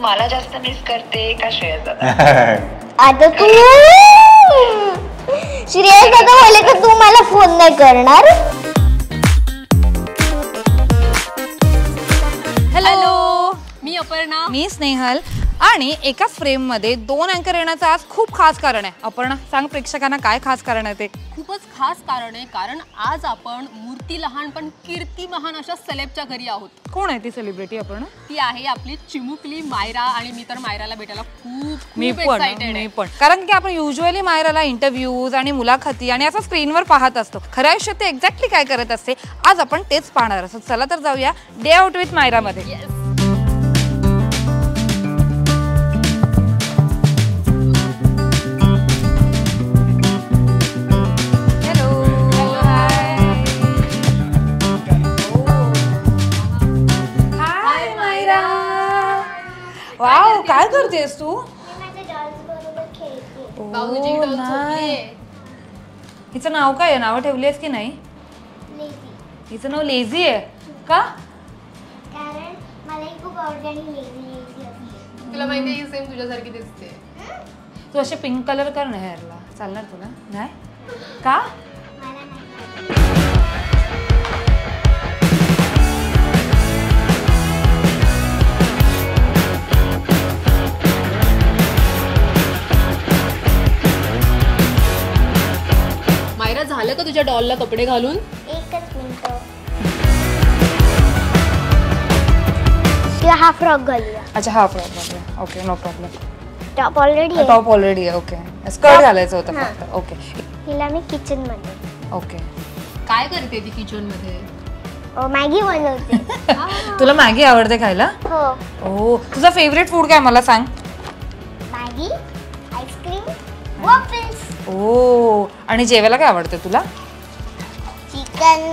मला जास्त मिस करते का श्रेयस दादा? आता तू श्रेयस दादा बोले का तू मला फोन नाही करणार? हॅलो, मी अपर्णा, मी स्नेहल आणि एकाच फ्रेम मध्ये दोन अँकर येण्याचं आज खूप खास कारण आहे. अपर्णा सांग प्रेक्षकांना काय खास कारण आहे ते? खूपच खास कारण आहे, कारण आज आपण मूर्ती लहान पण कीर्ती महान अशा सेलेबच्या घरी आहोत. कोण आहे ती सेलिब्रिटी? अपर्णा ती आहे आपली चिमुकली मायरा आणि मी तर मायराला भेटायला खूप मी एक्साइटेड पण कारण की आपण युजली मायराला इंटरव्ह्यूज आणि मुलाखती आणि असं स्क्रीनवर पाहत असतो. खऱ्या आयुष्यात ते एक्झॅक्टली काय करत असते आज आपण तेच पाहणार असतो. चला तर जाऊया डे आउट विथ मायरा मध्ये. वाव, काय करतेस तू? हिचं नाव काय आहे? नाव ठेवलीस की नाही? हिचं नाव लेझी आहे का? कारण मला खूप आवडते आणि लेझी तुला माहिती आहे सेम तुझ्यासारखी दिसते. तू असे पिंक कलर कर ना हेअरला, चालणार तुला? नाही का? मायरा, झालं का तुझ्या डॉलला कपडे घालून? एकच मिनिट. हा फ्रॉक घालूया. अच्छा, हा फ्रॉक घालूया. Okay, no problem. Top already आहे. टॉप ऑलरेडी आहे. ओके, स्कर्ट घालायचं होतं फक्त. ओके, हिला मी किचन मध्ये. ओके. काय करते ती किचन मध्ये? मॅगी बनवते. तुला मॅगी आवडते खायला? हो. ओ, तुझा फेवरेट फूड काय मला सांग? Maggi, ice cream, waffles. ओ, आणि जेवायला काय आवडतं तुला? चिकन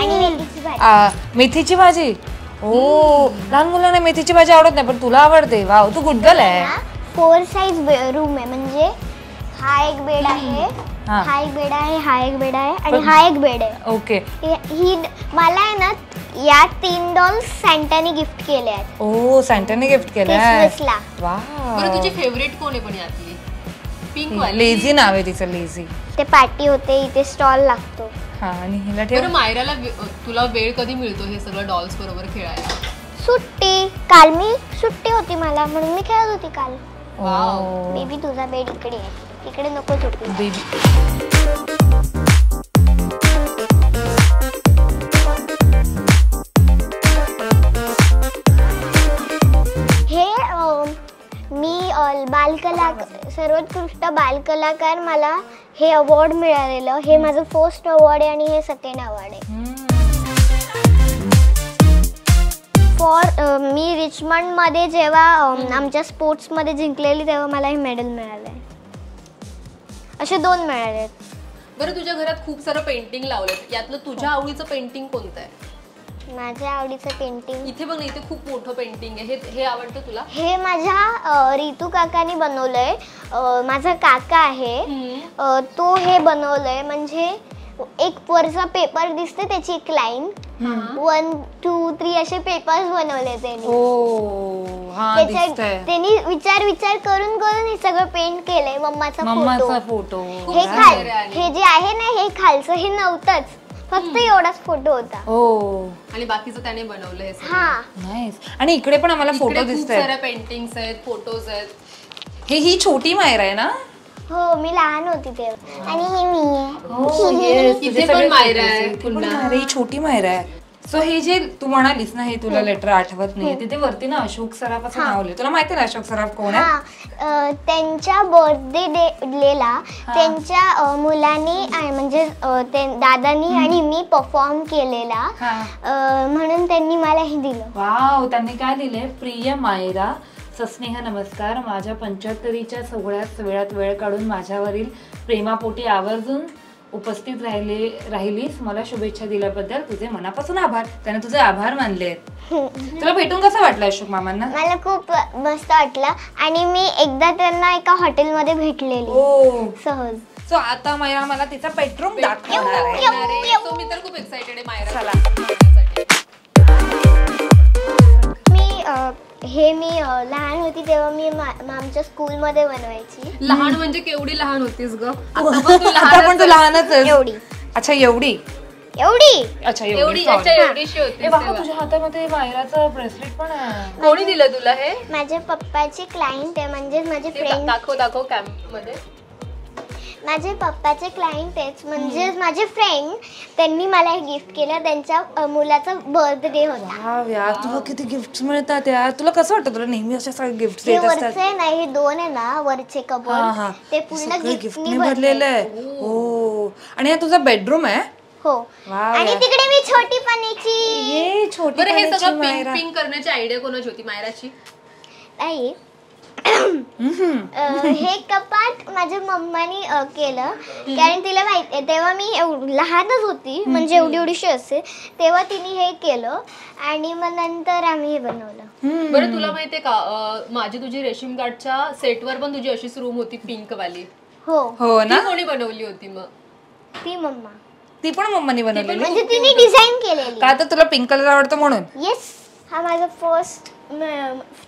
आणि मेथीची भाजी. मेथीची भाजी. ओ, लहान मुलांना मेथीची भाजी आवडत नाही पण तुला आवडते. वाव, तू गुड गर्ल आहे. 4 साइज रूम आहे, म्हणजे हा एक बेड आहे, हा एक बेड आहे, हा एक बेड आहे आणि हा एक बेड आहे. ओके. ही मला आहे ना या 3 डॉल्स सॅन्टाने गिफ्ट केले आहेत. ओ, सॅन्टाने गिफ्ट केले आहे. क्रिसमसला. वाव. बरं, तुझी फेवरेट कोण आहे पण यातली? पिंक वाली. लेझी नाव आहे तिचं, लेझी. ते पार्टी होते, इथे स्टॉल लागतो. हा, आणि हिला ठेव. बरं मायराला तुला वेळ कधी मिळतो हे सगळं डॉल्स बरोबर खेळायला? सुट्टी. काल मी सुट्टी होती मला, म्हणून मी खेळत होती काल. वाव. बेबी, तुझा बेड इकडे आहे, इकडे नको झोपू. बेबी. हे मी सर्वोत्कृष्ट बालकलाकार, मला हे अवॉर्ड मिळालेलं. हे माझं फर्स्ट अवॉर्ड आहे आणि हे सेकंड अवॉर्ड आहे. मी रिचमंड मध्ये जेव्हा आमच्या स्पोर्ट्स मध्ये जिंकलेली तेव्हा मला हे मेडल मिळालंय. असे 2 मिळाले. बरं, तुझ्या घरात खूप सारं पेंटिंग लावलं, यातलं तुझ्या आवडीचं पेंटिंग कोणतं आहे? माझ्या आवडीचं पेंटिंग इथे बघ ना, इथे खूप मोठं पेंटिंग आहे. हे आवडतं तुला? हे माझ्या रितू काकानी बनवलंय. माझा काका आहे, तो हे बनवलंय. म्हणजे एक वरचा पेपर दिसते, त्याची एक लाईन, 1 2 3 असे पेपर्स बनवले त्यांनी. त्यांनी विचार करून हे सगळं पेंट केलंय. मम्माचा फोटो. हे जे आहे ना, हे खालचं हे नव्हतंच, फक्त एवढाच फोटो होता. आणि बाकीचं त्याने बनवलंय. हा, नाईस. आणि इकडे पण आम्हाला फोटो दिसतात. साऱ्या पेंटिंग्स आहेत, फोटोज आहेत. ही छोटी मायरा आहे ना? हो, मी लहान होती तेव्हा. आणि ही मी आहे. इथे पण मायरा आहे पुन्हा. ही छोटी मायरा आहे. सो हे जे तू म्हणालीस ना, हे तुला लेटर आठवत नाहीये, तिथे वरती ना अशोक सराफ असं नाव लिहिलं. तुला माहिती ना अशोक सराफ कोण आहे? त्यांच्या बर्थडे डेला त्यांच्या मुलांनी म्हणजे दादानी आणि मी परफॉर्म केलेला, म्हणून त्यांनी मला हे दिलं. वाव. त्यांनी काय दिलंय? प्रिय मायरा, सस्नेह नमस्कार. माझ्या 75च्या सोहळ्यात वेळात वेळ काढून माझ्यावरील प्रेमापोटी आवर्जून उपस्थित राहिलीस. मला शुभेच्छा दिल्याबद्दल तुझे मनापासून आभार. त्याने तुझे आभार मानले. तुला भेटून कसं वाटलं अशोक मामांना? मला खूप मस्त वाटलं. आणि मी एकदा त्यांना एका हॉटेलमध्ये भेटलेली सहज. सो आता मायरा मला तिचा बेडरूम दाखवणार आहे. मी तर खूप एक्साइटेड आहे मायरा. मी हे मी लहान होती तेव्हा मी आमच्या स्कूलमध्ये बनवायची. लहान म्हणजे केवढी लहान होतीस ग? आता पण तू लहानच आहेस. एवढी अच्छा एवढी अच्छा एवढी sorry. एवढीशी होती. ए बाबा तुझ्या हातामध्ये मायराचं ब्रेसलेट पण आहे. कोणी दिलं तुला हे? माझ्या पप्पाचे क्लायंट आहे, म्हणजे माझे फ्रेंड. दाखव कॅम्प मध्ये. माझे पप्पाचे क्लायंट आहेत, म्हणजे माझे फ्रेंड, त्यांनी मला हे गिफ्ट केलं. त्यांच्या मुलाचा बर्थडे होता. वाव यार, तुला किती गिफ्ट मिळतात यार. तुला कसं वाटतं तुला नेहमी अशा सगळे गिफ्ट हे देत असतात? वरचे नाही, हे 2 आहे ना वरचे कबोर्ड, ते पूर्ण गिफ्टनी भरलेलं आहे. हो, आणि हा तुझा बेडरूम आहे? हो. वाव आणि तिकडे मी छोटी पाण्याची. ये छोटी बरं, हे पाण्याची सगळं मायरा. पिंक करण्याची आयडिया कोणाची होती? मायराची? नाही, हे कपाट माझ्या मम्मानी केलं, कारण तिला माहिती तेव्हा मी लहानच होती, म्हणजे एवढीशी असते तेव्हा तिने हे केलं आणि मग नंतर आम्ही हे बनवलं. बरं, तुला माहितीये का माझी तुझी रेशीम गार्डच्या सेटवर पण तुझी अशीच रूम होती पिंक वाली. हो ना. कोणी बनवली होती मग? ती मम्मा. ती पण मम्मानी बनवलेली? म्हणजे तिने डिझाईन केलेली. का तर तुला पिंक कलर आवडतो म्हणून? येस, हा माझा फर्स्ट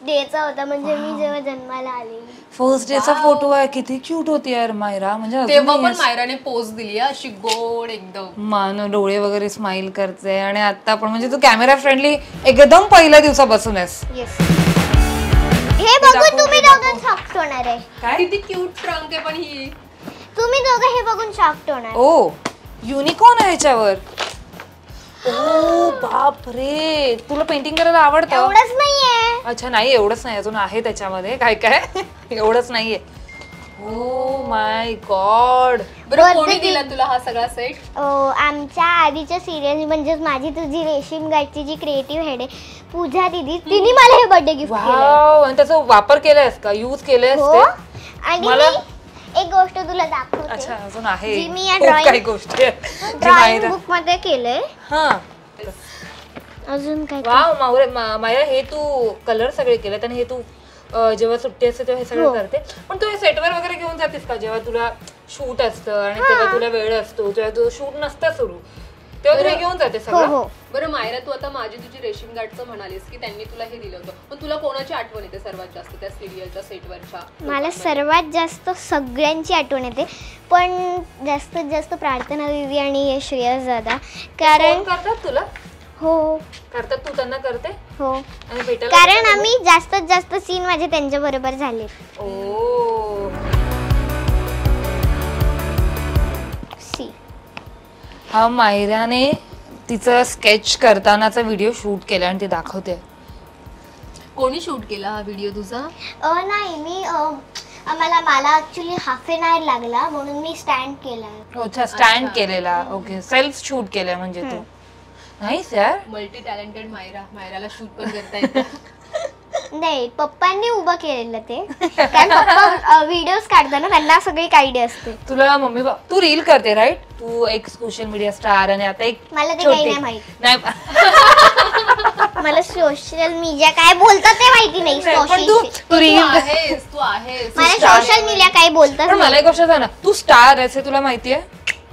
डेचा होता, म्हणजे मी जेव्हा जन्माला आलेली. फर्स्ट डेचा फोटो आहे. किती क्यूट होती यार मायरा. म्हणजे तेव्हा पण मायराने पोज दिली अशी गोड एकदम, मान डोळे वगैरे स्माइल करते. आणि आता पण म्हणजे तू कॅमेरा फ्रेंडली एकदम पहिल्या दिवसापासून आहेस. येस. हे बघून तुम्ही दोघं शॉक्ड होणार आहे. काय? किती क्यूट ट्रंक आहे पण ही. तुम्ही दोघं हे बघून शॉक्ड होणार. ओ युनिकॉर्न आहे ह्याच्यावर. ओ बाप रे, तुला पेंटिंग करायला आवडतं? एवढंच नाहीये. अच्छा, नाही एवढंच नाही, अजून आहे त्याच्यामध्ये काय काय. एवढंच नाहीये. Oh my God. बरं, कोणी दिला तुला हा सगळा सेट? आमच्या आधीच्या सिरियल, म्हणजे माझी तुझी रेशीम गार्डची जी क्रिएटिव्ह हेड आहे पूजा दीदी, तिने मला हे बर्थडे गिफ्ट केलं. वाव, आणि त्याचा वापर केलायस का? यूज केलायस हो. ते? आणि मला- मी एक गोष्ट तुला दाखवते. अच्छा, अजून आहे जी मी या खूप काही ड्रॉइंग गोष्टी ड्रॉइंग बुक मध्ये केलंय. हा. अजून काय? वाव मायरा, हे तू कलर सगळे केलेत आणि हे तू जेव्हा सुट्टी असते तेव्हा हे सगळं करते. पण तू हे सेटवर वगैरे घेऊन जातेस का जेव्हा तुला शूट असतं आणि तेव्हा तुला वेळ असतो, जेव्हा तुझं शूट नसतं सुरू तेव्हा तुला घेऊन जाते सगळं? हो. बरं मायरा, तू आता माझी तुझी रेशीम गार्डचं म्हणालीस की त्यांनी तुला हे दिलं होतं, पण तुला कोणाची आठवण येते सर्वात जास्त त्या सिरियलच्या सेटवरच्या? मला सर्वात जास्त सगळ्यांची आठवण येते, पण जास्तीत जास्त प्रार्थना दीदी आणि श्रेयस दादा. कारण करतात तुला? हो करतात, तू त्यांना करते? हो, आणि भेटायला कारण आम्ही जास्तीत जास्त सीन माझे त्यांच्या बरोबर झाले. ओ. हा मायराने तिचं स्केच करतानाचा व्हिडिओ शूट केला आणि ती दाखवते. कोणी शूट केला हा व्हिडिओ तुझा? नाही, मला ऍक्च्युली हाफ एन आवर लागला, म्हणून मी स्टँड केला. अच्छा, स्टँड केलेला. ओके, सेल्फ शूट केलंय म्हणजे तू. नाईस यार. मल्टी टॅलेंटेड मायराला शूट पण करता येतं. नाही, पप्पांनी उभं केलेलं ते, कारण पप्पा व्हिडिओज काढताना त्यांना सगळी आयडिया असते. तुला मम्मी तू रील करते राईट? तू एक सोशल मीडिया स्टार आणि आता एक मला ते काही नाही माहित. नाही मला सोशल मीडिया काय बोलतात ते माहिती नाही. पण तू रील तू आहेस मला सोशल मीडिया काय बोलतात. पण मला एक गोष्ट सांग ना, तू स्टार आहेस हे तुला माहितीये?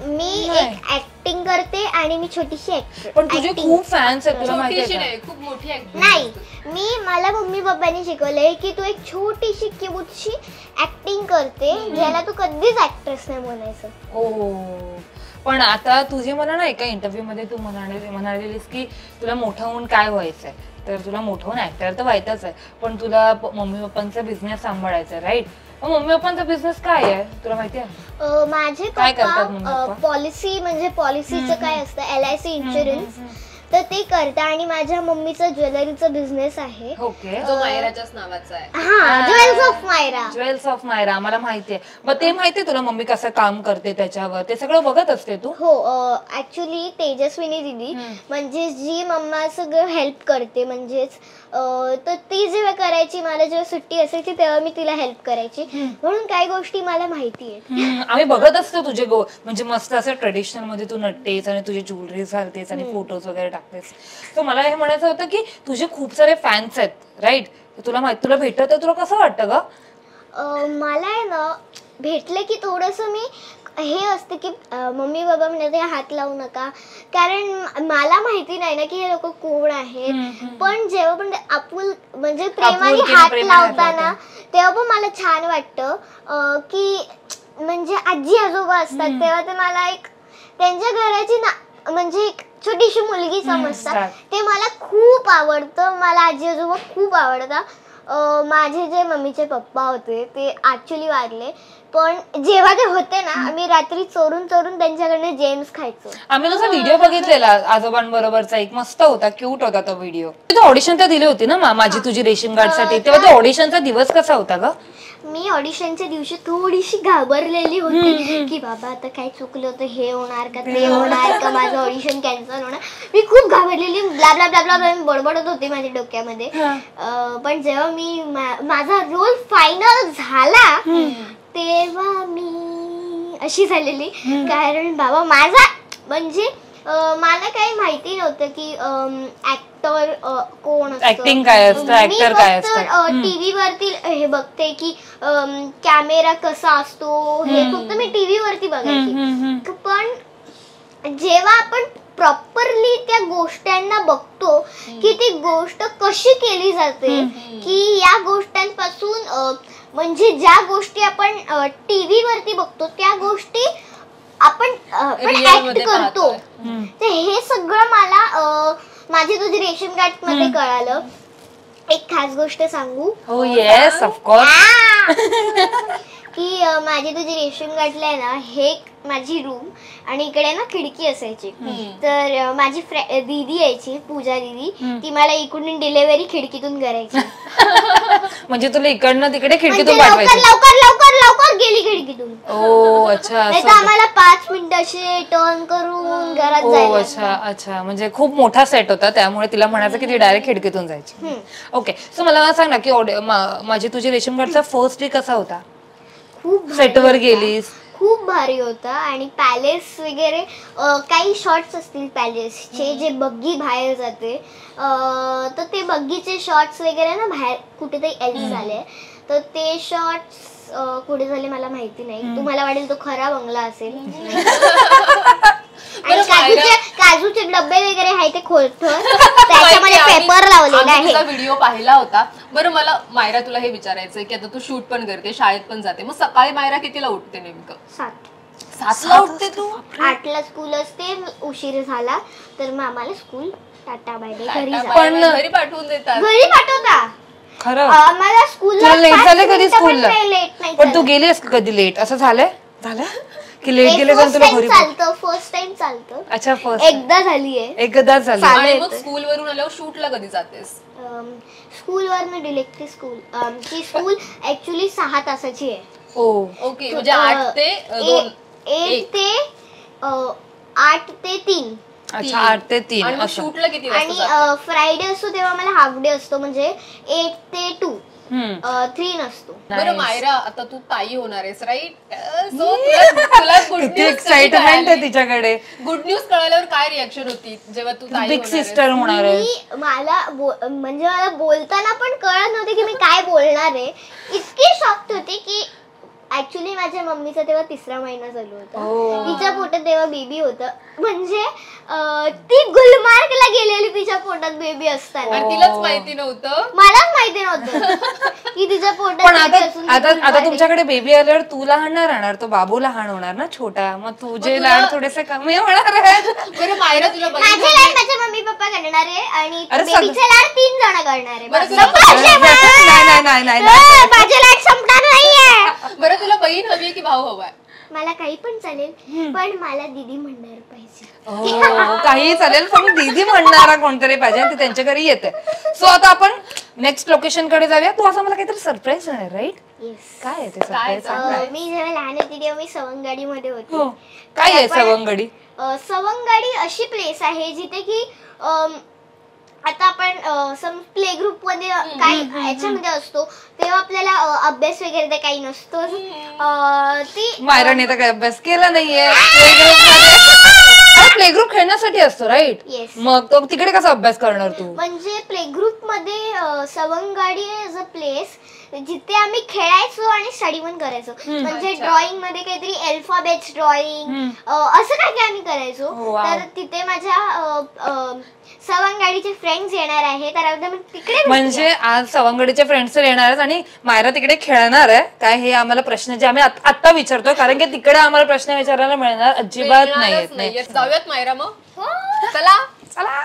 मी एक ऍक्टिंग करते आणि मी छोटीशी पण तुझे खूप फॅन्स आहेत, तुला माहितीये का? खूप मोठी नाही, मला मम्मी पप्पांनी शिकवलंय की तू एक छोटीशी क्यूटशी ऍक्टिंग करते, ज्याला तू कधीच ऍक्ट्रेस नाही म्हणायचं. ओ, पण आता तुझे मला ना एका इंटरव्ह्यू मध्ये तू म्हणालेलीस की तुला मोठं होऊन काय व्हायचंय, तर तुला मोठं होऊन ऍक्टर तर व्हायचंच आहे, पण तुला मम्मी पप्पांचा बिझनेस सांभाळायचा, राईट? मम्मी पप्पांचा बिझनेस काय आहे तुला माहितीये? माझे काय करतात मम्मी पप्पा पप्पा? पॉलिसी, म्हणजे पॉलिसीचं काय असतं, LIC इन्शुरन्स, तर ते करता. आणि माझ्या मम्मीचं ज्वेलरीचा बिझनेस आहे. ओके, जो मायराच्याच नावाचा आहे. हा, jewels of Myra. Jewels of Myra मला माहितीये. मग ते माहितीये तुला मम्मी कसं काम करते त्याच्यावर, ते सगळं बघत असते तू? हो, ऍक्च्युली तेजस्विनी दिदी, म्हणजे जी मम्मा सगळं हेल्प करते, म्हणजेच तर ती जेव्हा करायची, मला जेव्हा सुट्टी असायची तेव्हा मी तिला हेल्प करायची, म्हणून काही गोष्टी मला माहिती आहेत. आम्ही बघत असतो तुझे म्हणजे मस्त असं ट्रेडिशनल मध्ये तू नटतेस आणि तुझे ज्वेलरी घालतेस आणि फोटोज वगैरे टाकतेस. तर मला हे म्हणायचं होतं की तुझे खूप सारे फॅन्स आहेत, राईट? तुला भेटत तुला कसं वाटतं ग? मला आहे ना, भेटलं की थोडंसं मी हे असतं की मम्मी बाबा म्हणते हात लावू नका, कारण मला माहिती नाही ना की हे लोक कोण आहेत. पण जेव्हा पण म्हणजे प्रेमाने हात लावताना तेव्हा पण मला छान वाटतं की म्हणजे आजी आजोबा असतात तेव्हा ते मला एक त्यांच्या घराची म्हणजे एक छोटीशी मुलगी समजतात. ते मला खूप आवडतं. मला आजी आजोबा खूप आवडतात. माझे जे मम्मीचे पप्पा होते ते ऍक्च्युली वारले, पण जेव्हा ते होते ना आम्ही रात्री चोरून त्यांच्याकडनं जेम्स खायचो. आम्ही तसा व्हिडिओ बघितलेला आजोबांबरोबरचा, एक मस्त होता, क्यूट होता तो व्हिडिओ. तू ऑडिशन तर दिली होती ना माझी तुझी रेशन कार्ड साठी, तेव्हा तो ऑडिशनचा दिवस कसा होता ग? मी ऑडिशनच्या दिवशी थोडीशी घाबरलेली होती की बाबा आता काय चुकलं तर हे होणार का ते होणार का, माझं ऑडिशन कॅन्सल होणार. मी खूप घाबरलेली, ब्ला ब्ला ब्ला ब्ला बडबडत होते माझ्या डोक्यामध्ये. पण जेव्हा मी माझा रोल फायनल झाला तेव्हा मी अशी झालेली, कारण बाबा माझा म्हणजे मला काही माहिती नव्हतं की ऍक्टर कोण असतं, ऍक्टिंग काय असतं, ऍक्टर काय असतं. टीव्ही वरती हे बघते की कॅमेरा कसा असतो, हे फक्त मी टीव्ही वरती बघायची. पण जेव्हा आपण प्रॉपरली त्या गोष्टींना बघतो की ती गोष्ट कशी केली जाते, की या गोष्टींपासून म्हणजे ज्या गोष्टी आपण टीव्ही वरती बघतो त्या गोष्टी आपण ऍक्ट करतो, तर हे सगळं मला माझी तुझी रेशन कार्ड मध्ये कळालं. एक खास गोष्ट सांगू? हो येस ऑफकोर्स. की माझी तुझी रेशन कार्डला आहे ना हे माझी रूम आणि इकडे ना खिडकी असायची. तर माझी दीदी यायची, पूजा दीदी, ती मला इकडून डिलिव्हरी खिडकीतून करायची. म्हणजे तुला इकडनं तिकडे खिडकीतून लवकर पाठवायची? लवकर लवकर लवकर गेली खिडकीतून. ओ अच्छा. नाही तर आम्हाला 5 मिनिटं असे टर्न करून घरात जायला. अच्छा अच्छा, म्हणजे खूप मोठा सेट होता त्यामुळे तिला म्हणायचं की ती डायरेक्ट खिडकीतून जायची. ओके, सो मला सांग ना की माझी तुझी रेशन कार्डचा फर्स्ट डे कसा होता? खूप सेटवर गेलीस? खूप भारी होता. आणि पॅलेस वगैरे काही शॉर्ट्स असतील पॅलेसचे जे बग्गी बाहेर जाते, तर ते बग्गीचे शॉर्ट्स वगैरे ना बाहेर कुठेतरी एल झाले, तर ते शॉर्ट्स कुठे झाले मला माहिती नाही. तुम्हाला वाटेल तो खरा बंगला असेल. आणि काजूचे डब्बे वगैरे आहे ते खोलतोय, त्याच्यामध्ये पेपर लावलेला आहे. व्हिडिओ पाहिला होता. बरं मला मायरा तुला हे विचारायचंय की आता तू शूट पण करते, शाळेत पण जाते, मग सकाळी मायरा कितीला उठते नेमकं? 7ला उठते तू? 8ला स्कूल असते, उशीर झाला तर मग आम्हाला स्कूल टाटा बाय बाय घरी पाठवून देतात. घरी पाठवता खरं? मला स्कूलला लेट झाले कधी स्कूलला? लेट नाही. पण तू गेलीस कधी लेट? असं झालं की लेट गेले तर तुला घरी चालतं? फर्स्ट टाइम चालतं. अच्छा, फर्स्ट एकदा झालीये. एकदाच झालं. आणि मग स्कूल वरून आल्यावर शूटला कधी जातेस? स्कूल वरनं डिरेक्टली स्कूल. ती स्कूल ऍक्च्युली 6 तासाची आहे. ओके, म्हणजे 8 ते 2. 8 ते 3. अच्छा, 8 ते 3. आणि शूटला किती वाजता आणि जाते? फ्रायडे असतो तेव्हा मला हाफ डे असतो, म्हणजे 8 ते 2. 3 नसतो. बरं मायरा, आता तू ताई होणार आहेस राईट? सो तुला किती एक्साइटमेंट आहे तिच्याकडे. गुड न्यूज कळाल्यावर काय रिएक्शन होती जेव्हा तू ताई बिग सिस्टर होणार आहे? मला म्हणजे मला बोलताना पण कळत नव्हते की मी काय बोलणार आहे. इतकी शॉक्ड होते की ऍक्च्युली माझ्या मम्मीचा तेव्हा 3रा महिना चालू होता. तिच्या पोटात तेव्हा बेबी होतं, म्हणजे ती गुलमार्गला गेलेली तिच्या पोटात बेबी असताना. तिलाच माहिती नव्हतं? मलाच माहिती नव्हतं की तिच्या पोटात. पण आता तुमच्याकडे बेबी आल्यावर तू लहान नाही राहणार, तो बाबू लहान होणार ना छोटा, मग तुझे लाड थोडेसे कमी होणार आहेत. बरं मायरा, तुला माझे लाड माझे मम्मी पप्पा करणार आहे आणि बेबीचे लाड 3 जण करणार आहे. माझे लाड संपणार नाहीये. बरं तुला बहीण हवी की भाऊ हवाय? मला काही पण चालेल, पण मला दीदी म्हणणार पाहिजे. काही चालेल, पण दीदी म्हणणारा कोणतरी पाहिजे, ते त्यांच्या घरी येते. सो आता आपण नेक्स्ट लोकेशन कडे जाऊया. तू असं मला काहीतरी सरप्राईज आहे राईट? काय आहे ते सरप्राईज? मी जेव्हा लहान होती तेव्हा मी सवंगडी मध्ये होते. काय आहे सवंगडी? सवंगडी अशी प्लेस आहे जिथे की आता आपण प्ले ग्रुप मध्ये काही ह्याच्यामध्ये असतो तेव्हा आपल्याला अभ्यास वगैरे काही नसतो. ती मायराने तर काही अभ्यास केला नाहीये. प्ले ग्रुप खेळण्यासाठी असतो राईट? मग तो तिकडे कसा अभ्यास करणार तू? म्हणजे प्ले ग्रुप मध्ये सवंगडी इज अ प्लेस जिथे आम्ही खेळायचो आणि स्टडी पण करायचो. म्हणजे ड्रॉइंग मध्ये काहीतरी अल्फाबेट्स ड्रॉइंग असं काय काय आम्ही करायचो. तर तिथे माझ्या सवंगडीचे फ्रेंड्स येणार आहे, तर तिकडे म्हणजे आज सवंगडीचे फ्रेंड्स येणार आणि मायरा तिकडे खेळणार आहे काय, हे आम्हाला प्रश्न जे आम्ही आता विचारतोय, कारण की तिकडे आम्हाला प्रश्न विचारायला मिळणार अजिबात नाही. जाऊयात मायरा मग. चला चला.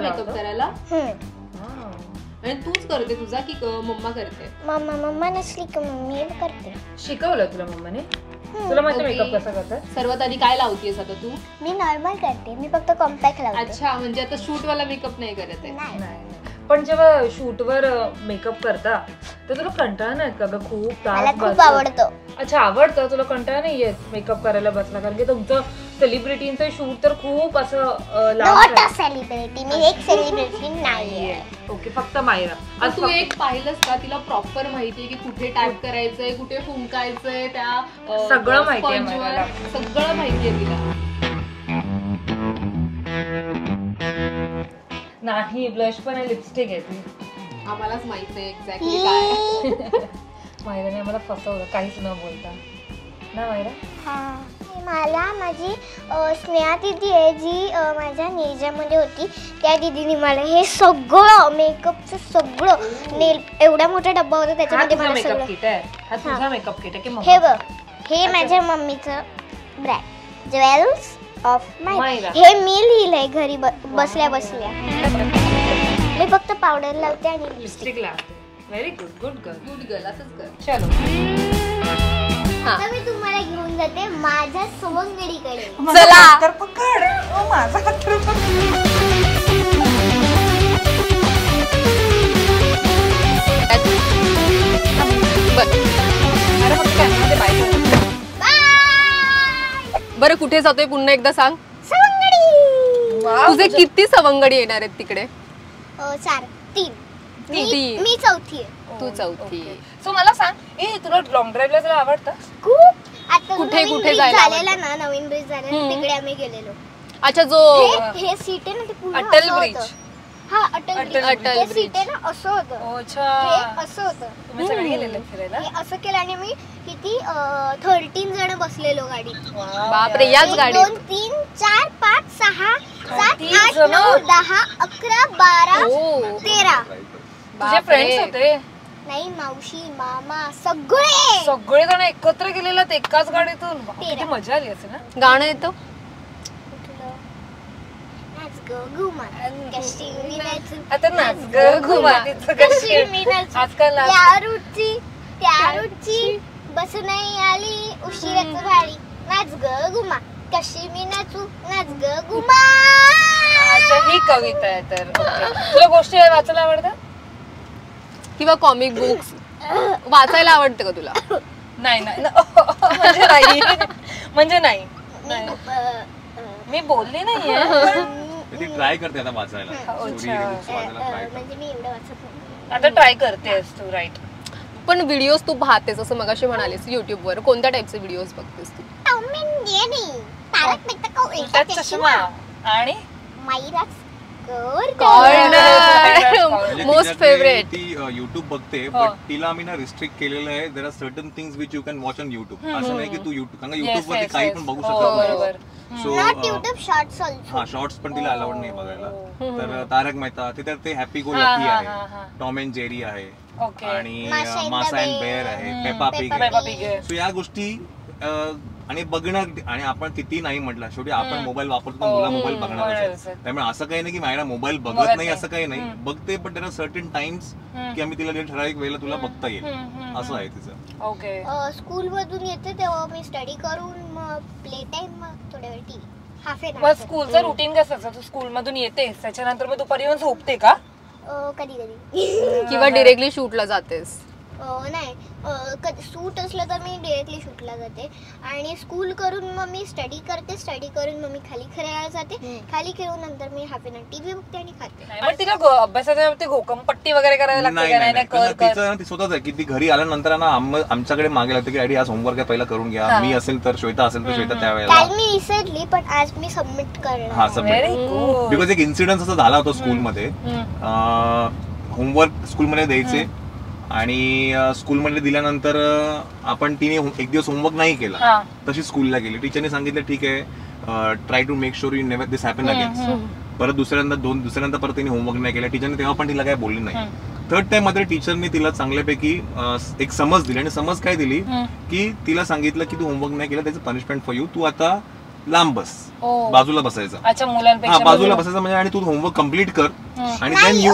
मेकअप करायला आणि तूच करते तुझा की मम्मा करते? मम्मा नसली की मम्मी करते. शिकवलं तुला मम्माने? तुला माहिती मेकअप कसा करतात? सर्वात आधी काय लावतेस आता तू? मी नॉर्मल करते, मी फक्त कॉम्पॅक्ट लावते. अच्छा, म्हणजे आता शूट वाला मेकअप नाही करत आहे? नाही. पण जेव्हा शूटवर मेकअप करता तर तुला कंटाळा नाही का ग? मला खूप आवडतं. अच्छा, आवडतं तुला? कंटाळा नाही येत मेकअप करायला बसला? कारण की तुमचं सेलिब्रिटींचं शूट तर खूप असं नॉट अ सेलिब्रिटी, मी एक सेलिब्रिटी नाहीये. ओके, फक्त मायरा. आज तू एक पाहिलंस का, तिला प्रॉपर माहितीये की कुठे टाइप करायचंय, कुठे फुंकायचंय, त्या सगळं माहितीये मला. सगळं माहितीये तिला. नाही, ब्लश पण आहे, लिपस्टिक आहे ती. आम्हालाच माहित आहे एक्झॅक्टली काय. मायराने आम्हाला फसवलं काहीच न बोलता ना मायरा. मला माझी स्नेहा दीदी आहे जी माझ्या निर्जामध्ये होती, त्या दीदीने मला हे सगळं मेकअपचं सगळं एवढा मोठा डब्बा होता त्याच्यामध्ये मला मेकअप किट आहे. हा तुझा मेकअप किट आहे की हे बघ, हे माझ्या मम्मीचं ब्रँड ज्वेल्स ऑफ मायरा. हे मी लिहिलंय घरी बसल्या बसल्या. मी फक्त पावडर लावते आणि लिपस्टिक लावते. Very good, good girl. असंच कर. चलो, आता मी तुम्हाला घेऊन जाते माझ्या सवंगडीकडे. चला. तर पकड माझा हात तर पकड. बरं, कुठे जातोय पुन्हा एकदा सांग. सवंगडी. तुझे किती सवंगडी येणार आहेत तिकडे? 4 3. मी चौथी आहे. तू चौथी. सो मला सांग, तुला लॉंग ड्राईव्हला जायला आवडतं? खूप. आता कुठे कुठे जायला झालेला ना, नवीन ब्रिज झालेला, तिकडे आम्ही गेलेलो. अच्छा, जो हे सीट आहे ना, ते पूर्ण अटल असं ब्रिज. होतं. हा, अटल ब्रिज. सीट आहे ना, असं होतं. अच्छा, हे असं होतं. तुम्ही सगळे गेलेले फिरायला? हे असं केलं आणि मी किती 13 जण बसलेलो गाडीत. बापरे, याच गाडी. 1 2 3 4 5 6 7 13 8 जण? 9 10 11 12 13. तुझे फ्रेंड्स होते? नाही, मावशी मामा सगळे जण एकत्र गेलेला एकाच गाडीतून. किती मजा आली असेल ना. गाणं येतं? आता नाच ग घुमा. आजकाल त्या रूटची बस नाही आली, उशिराच गाडी. नाच ग घुमा, कशी मी नाचू, नाच ग घुमा. अच्छा, ही कविता आहे तर. तुला गोष्टी वाचायला आवडतात किंवा कॉमिक बुक्स वाचायला आवडतं का तुला? नाही. म्हणजे नाही, मी बोलली नाहीये. ट्राय करते आता वाचायला. म्हणजे मी एवढं वाचत नाही. आता ट्राय करतेस तू, राईट. पण व्हिडिओज तू पाहतेस असं मगाशी म्हणालीस युट्यूब वर. कोणत्या टाइपचे व्हिडिओज बघतेस तू? तारक मेहता का उलटा चष्मा आणि मायराच कॉर्नर. Most favourite. ती युट्यूब बघते बट तिला आम्ही ना रिस्ट्रिक्ट केलेलं आहे. There are certain things which you can watch on YouTube. असं नाही की तू युट्यूब, कारण युट्यूब वरती काही पण बघू शकतो. सो हा शॉर्ट्स पण तिला अलाउड नाही बघायला. तर तारक मेहता, तिथे ते हॅपी गो लकी आहे, टॉम अँड जेरी आहे आणि मासा अँड बेअर आहे, पेपा पिग आहे. सो या गोष्टी आणि बघणार. आणि आपण किती नाही म्हटलं, शेवटी आपण मोबाईल वापरतो, मुला मोबाईल बघणारच आहे. त्यामुळे असं काही नाही की माझ्या मोबाईल बघत नाही, असं काही नाही. बघते पण देर आर सर्टन टाइम्स की आम्ही तिला ठराविक वेळेला तुला बघता येईल, असं आहे तिचं. ओके. स्कूल मधून येते तेव्हा मी स्टडी करून मग प्ले टाइम, मग थोड्या वेळ टीव्ही, हाफ एन मग स्कूलचं रुटीन कसं असतं? तू स्कूल मधून येतेस त्याच्यानंतर मग दुपारी येऊन झोपते का? कधी कधी किंवा डिरेक्टली शूटला जातेस? नाही, कधी सूट असलं तर मी डिरेक्टली शूटला जाते. आणि स्कूल करून मग मी स्टडी करते, स्टडी करून मग मी खाली खेळायला जाते, खाली खेळून नंतर मी हाफ एन टीव्ही बघते आणि खाते. पण तिला अभ्यासाच्या बाबतीत घोकंपट्टी वगैरे करायला लागते का? नाही तिचं ती स्वतःच आहे की ती घरी आल्यानंतर ना आमच्याकडे मागे लागते की डॅडी आज होमवर्क आहे पहिला करून घ्या. मी असेल तर श्वेता असेल तर श्वेता त्यावेळेला. काल मी विसरली पण आज मी सबमिट करणार. हा सबमिट. बिकॉज एक इन्सिडेंट असा झाला होता स्कूलमध्ये. होमवर्क स्कूलमध्ये द्यायचे आणि स्कूलमध्ये दिल्यानंतर आपण तिने एक दिवस होमवर्क नाही केला, तशी स्कूलला गेली. टीचरने सांगितलं ठीक आहे, try to make sure you never this happen again. परत दुसऱ्यांदा परत तिने होमवर्क नाही केला. टीचरने तेव्हा पण तिला काय बोलली नाही. थर्ड टाइम मात्र टीचरने तिला चांगल्यापैकी एक समज दिली. आणि समज काय दिली की तिला सांगितलं की तू होमवर्क नाही केला, त्याचं पनिशमेंट फॉर यू, तू आता लांब बस, बाजूला बसायचं. हा बाजूला बसायचं म्हणजे, आणि तू होमवर्क कम्प्लीट कर आणि देन यू.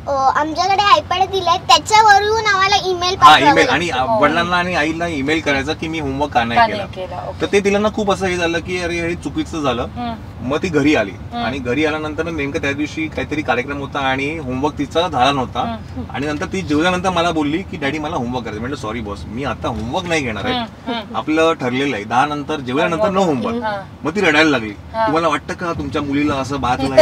आमच्याकडे आयपॅड दिलाय त्याच्यावरून आम्हाला ईमेल आणि वडिलांना आणि आईला ईमेल करायचा की मी होमवर्क का नाही केला. तर ते तिला ना खूप असं हे झालं की अरे हे चुकीचं झालं. मग ती घरी आली आणि घरी आल्यानंतर नेमकं त्या दिवशी काहीतरी कार्यक्रम होता आणि होमवर्क तिचा झाला नव्हता. आणि नंतर ती जेवल्यानंतर मला बोलली की डॅडी मला होमवर्क करायचं. म्हणजे सॉरी बॉस, मी आता होमवर्क नाही घेणार आहे, आपलं ठरलेलं आहे 10 नंतर जेवल्यानंतर नो होमवर्क. मग ती रडायला लागली. तुम्हाला वाटतं का तुमच्या मुलीला असं बाजूला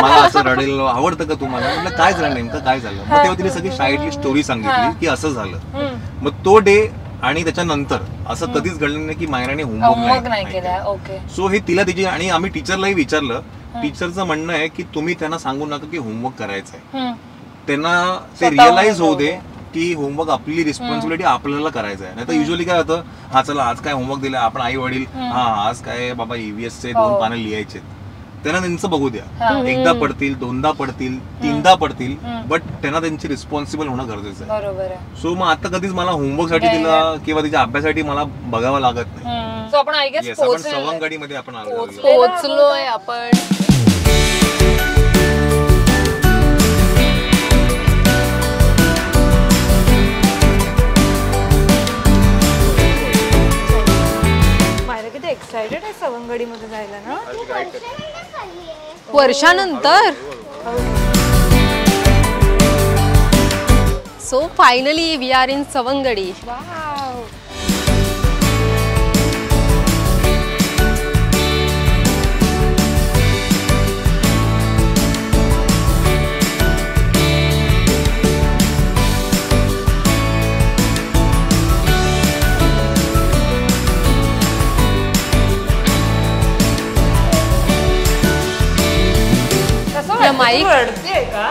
मला असं रडायला आवडतं का तुम्हाला? म्हटलं काय झालं, नेमकं काय झालं? मग तेव्हा तिने सगळी शाळेतली स्टोरी सांगितली की असं झालं. मग तो डे आणि त्याच्यानंतर असं कधीच घडलं नाही की मायराने होमवर्क नाही केला. सो हे तिला तिची. आणि आम्ही टीचरलाही विचारलं. टीचरचं म्हणणं आहे की तुम्ही त्यांना सांगू नका की होमवर्क करायचं आहे, त्यांना ते रिअलाइज होऊ दे की होमवर्क आपली रिस्पॉन्सिबिलिटी आपल्याला करायचं आहे. नाही तर युजली काय होतं, हा चला आज काय होमवर्क दिलं, आपण आई वडील हा आज काय बाबा EVS चे 2 पानं लिहायचे, त्यांना त्यांचं बघू द्या. एकदा पडतील, दोनदा पडतील, तीनदा पडतील, बट त्यांना त्यांची रिस्पॉन्सिबल होणं गरजेचं आहे. सो मग आता कधीच मला होमवर्क साठी तिला किंवा तिच्या अभ्यासासाठी मला बघावं लागत नाही. आपण सवंगडीमध्ये आपण पोहोचलोय आपण. एक्साइटेड आहे सवंगडीमध्ये जायला ना, वर्षानंतर. So finally we are in सवंगडी. माईक रडते का?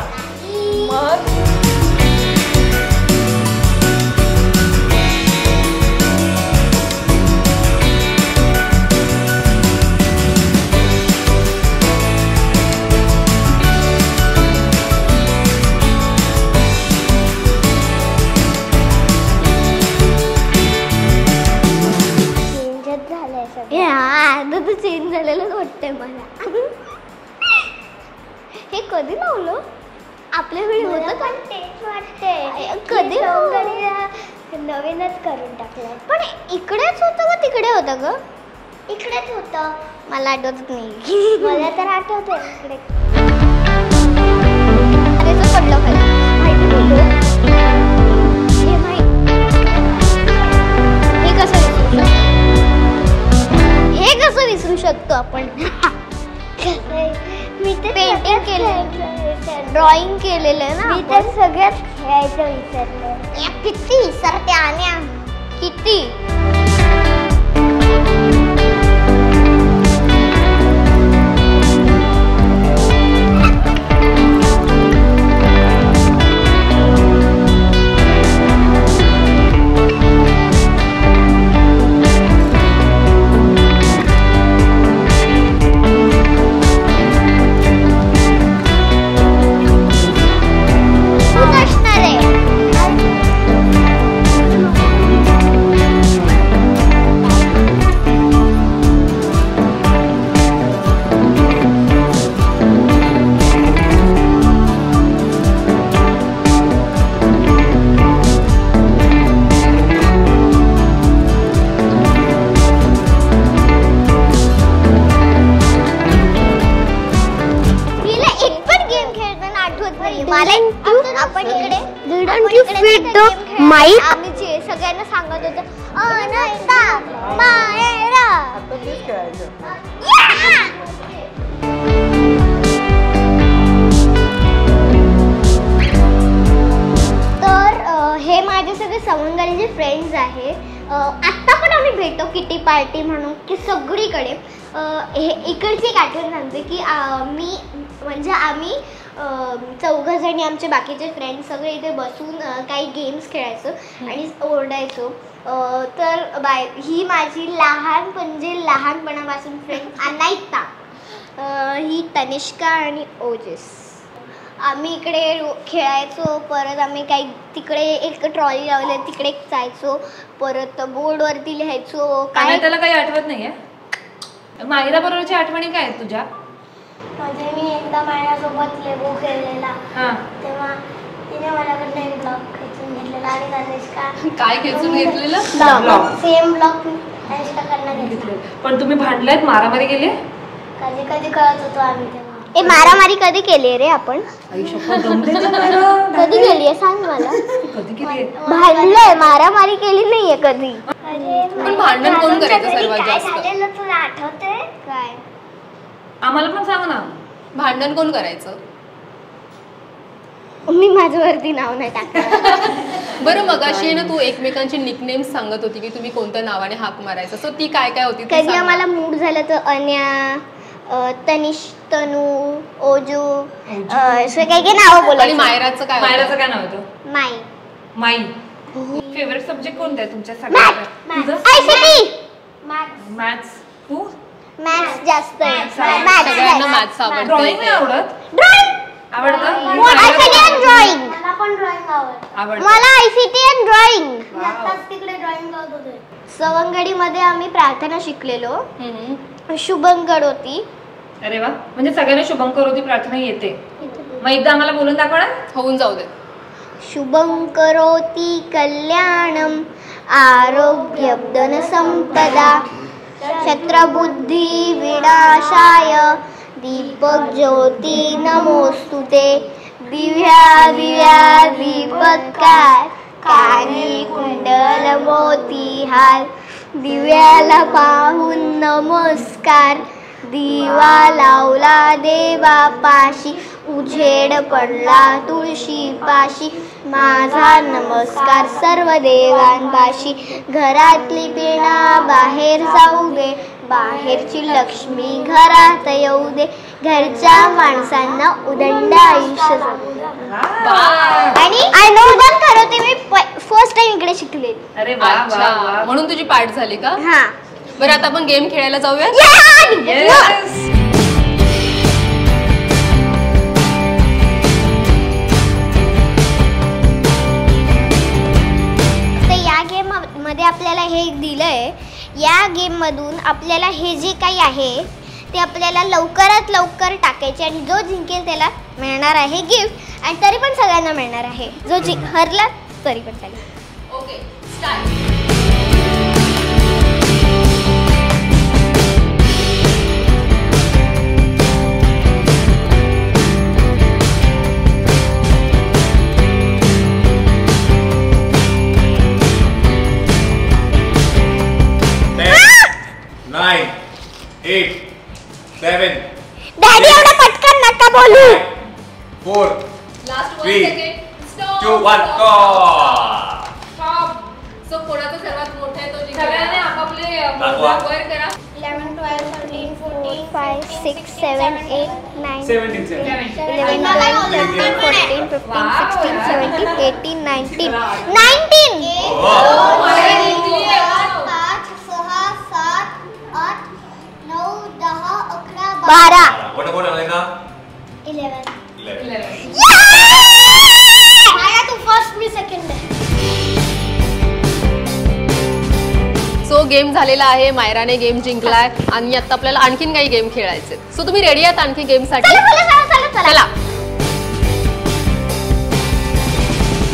मग चेंज झालेलं वाटतंय मला. हे कधी लावलं? आपल्या वेळी होतं का? तेच वाटतंय कधी नवीनच करून टाकलंय. पण इकडेच होतं का तिकडे होतं ग? इकडेच होतं, मला आठवत नाही. मला तर आठवतं इकडे पडलं खाली. हे कसं विसरू शकतो आपण? मी तर पेंटिंग केलं, ड्रॉइंग केलेलं ना. मी तर सगळ्यात खेळायचं विसरलं. किती विसरते आण्या, किती. आपण इकडे didn't you feed the mic? आम्ही जे सगळ्यांना सांगत होतो अनंता मायरा आपण तेच खेळायचं. तर हे माझे सगळे सवंगडीचे फ्रेंड्स आहे. आत्ता पण आम्ही भेटतो किटी पार्टी म्हणून की सगळीकडे. हे इकडची एक आठवण सांगते की आम्ही चौघजणी आमचे बाकीचे फ्रेंड्स सगळे इथे बसून काही गेम्स खेळायचो आणि ओरडायचो. तर ही माझी लहानपणापासून फ्रेंड अनायता, ही तनिष्का आणि ओजस. आम्ही इकडे खेळायचो. परत आम्ही काही तिकडे एक ट्रॉली लावली तिकडे जायचो. परत बोर्डवरती लिहायचो. काय त्याला काही आठवत नाहीये? मायरा बरोबरची आठवणी काय आहेत तुझ्या? म्हणजे मी एकदा माझ्यासोबत लेगो खेळलेला तेव्हा तिने माझ्याकडनं एक ब्लॉक खेचून घेतलेला आणि तनिष्का काय खेचून घेतलेलं? सेम ब्लॉक तनिष्काकडनं घेतलेला. पण तुम्ही भांडलात, मारामारी गेले? कधी कधी कळत होतो आम्ही तेव्हा. मारामारी कधी केली रे आपण? कधी केली आहे सांग मला. कधी केली? भांडलंय, मारामारी केली नाहीये कधी. पण भांडण कोण करायचं सर्वात जास्त? तुला आठवतंय काय? आम्हाला पण सांग ना. भांडण कोण करायचं? मी माझ्यावरती नाव नाही टाकणार. बरं मगाशी ना तू एकमेकांची निकनेम्स सांगत होती की तुम्ही कोणत्या नावाने हाक मारायचं, सो ती काय काय होती? कधी आम्हाला मूड झालं तर अन्या, तनिष, तनू, ओजू असं काही काही नावं बोलायचं. आणि मायराचं काय? मायराचं काय नाव होतं? माई. माई. फेवरेट सब्जेक्ट कोणता आहे तुमच्या सगळ्यांचा? मॅथ्स. तू? मॅथ्स जास्त आहे. सगळ्यांना मॅथ्स आवडतं. ड्रॉइंग नाही आवडत? आवडतं? ICT and drawing. मला पण ड्रॉइंग आवडतं. मला आयसीटी अँड ड्रॉइंग. तिकडे ड्रॉइंग करत होते. सवंगडीमध्ये आम्ही प्रार्थना शिकलेलो. शुभंकर होती. अरे वा, म्हणजे सगळ्यांना शुभंकर होती प्रार्थना येते. मग एकदा आम्हाला बोलून दाखवणार? होऊन जाऊ दे. शुभंकरोति कल्याणम आरोग्यं धनसंपदा शत्रबुद्धि विनाशाय दीपक ज्योति नमोस्तुते. दिव्या दीपत्कार कानी कुंडल मोतीहार. दिव्याला पाहून नमस्कार. दिवा लावला देवापाशी उजेड पडला तुळशी पाशी. माझा नमस्कार सर्व देवांपाशी. घरातली पिणा बाहेर जाऊ दे, बाहेरची लक्ष्मी घरात येऊ दे. घरच्या माणसांना उदंड आयुष्य जगू दे. आणि बंद करते मी फर्स्ट टाइम इकडे शिकले. अरे वा वा, म्हणून तुझी पाठ झाली का? हा. बरं आता आपण गेम खेळायला जाऊया. मध्ये आपल्याला हे दिलंय. या गेम मधून आपल्याला हे जे काही आहे ते आपल्याला लवकरात लवकर टाकायचे आणि जो जिंकेल त्याला मिळणार आहे गिफ्ट. आणि तरी पण सगळ्यांना मिळणार आहे. जो हरला तरी पण त्याला. Okay start. 9, 8, 7. डॅडी एवढं पटकन नका बोलू. 4, last 3, 1 second. Stop. 2, 1 stop. So कोणाचा सर्वात मोठा आहे तो जिंकला. सगळ्यांनी आपापले दाखवा. वर करा. 11, 12, 13, 14, 5, 6, 7, 8, 9, 17. 11, 12, 13, 14, 15, 16, 17, 18, 19. 19. 12. कोण आले का? 11. 11. तू फर्स्ट मी सेकंड. सो गेम झालेला आहे. मायराने गेम जिंकलाय आणि आता आपल्याला आणखीन काही गेम खेळायचे. सो तुम्ही रेडी आहात आणखी गेम साठी? चला.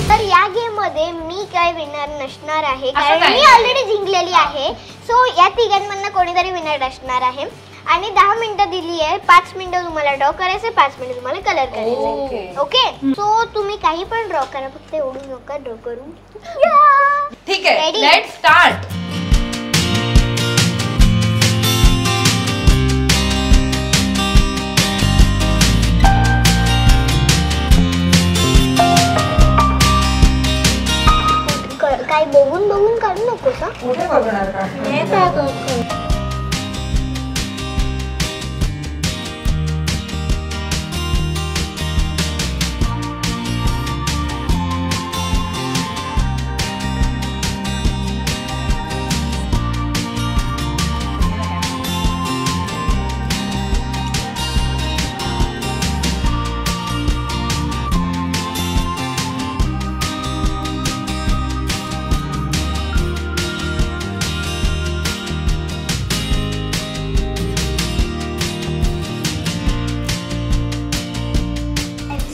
तर या गेम मध्ये मी काय विनर नसणार आहे असं कारण काय? मी ऑलरेडी जिंकलेली आहे. सो या तिघांमधनं कोणीतरी विनर असणार आहे. आणि 10 मिनिटं दिली आहे. 5 मिनिटं तुम्हाला ड्रॉ करायचे, 5 मिनिटं तुम्हाला कलर करायचे. ओके, सो तुम्ही काही पण ड्रॉ करा, फक्त एवढू नका ड्रॉ करू. ठीक आहे, Ready? Let's start. काय बघून बघून काढू नकोस हा. कुठे बघणार का?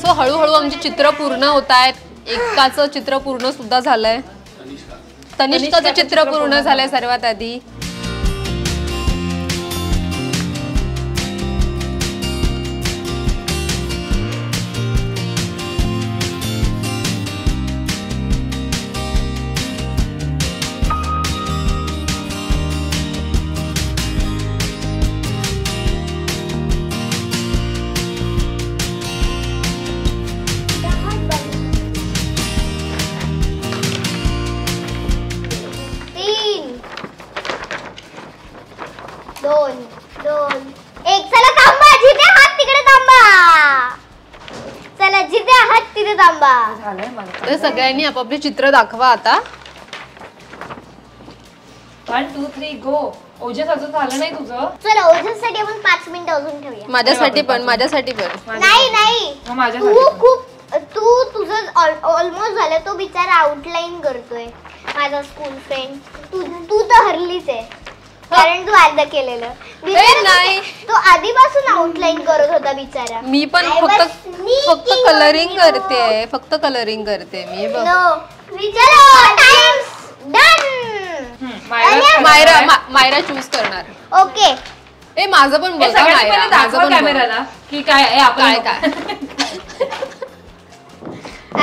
सो हळूहळू आमचे चित्र पूर्ण होत आहेत. एकाचं चित्र पूर्ण सुद्धा झालंय. तनिष्काचं चित्र पूर्ण झालंय सर्वात आधी. तर सगळ्यांनी आपापले चित्र दाखवा आता. 1 2 3 गो. ओजस अजून झालं नाही तुझं? चला ओजससाठी आपण 5 मिनिटं अजून ठेवूया. माझ्यासाठी पण. नाही तू तुझं ऑलमोस्ट झालं. तो बिचारा आउटलाईन करतोय माझा स्कूल फ्रेंड. तू तर हरलीच आहे कारण तू अर्ध केलेलं. नाही, तो आधीपासून आउटलाईन करत होता बिचारा. मी पण फक्त कलरिंग करते. मी बघ. मायरा चूज करणार. ओके, ए माझं पण बघा मायरा. माझं पण कॅमेराला की काय आहे आपण काय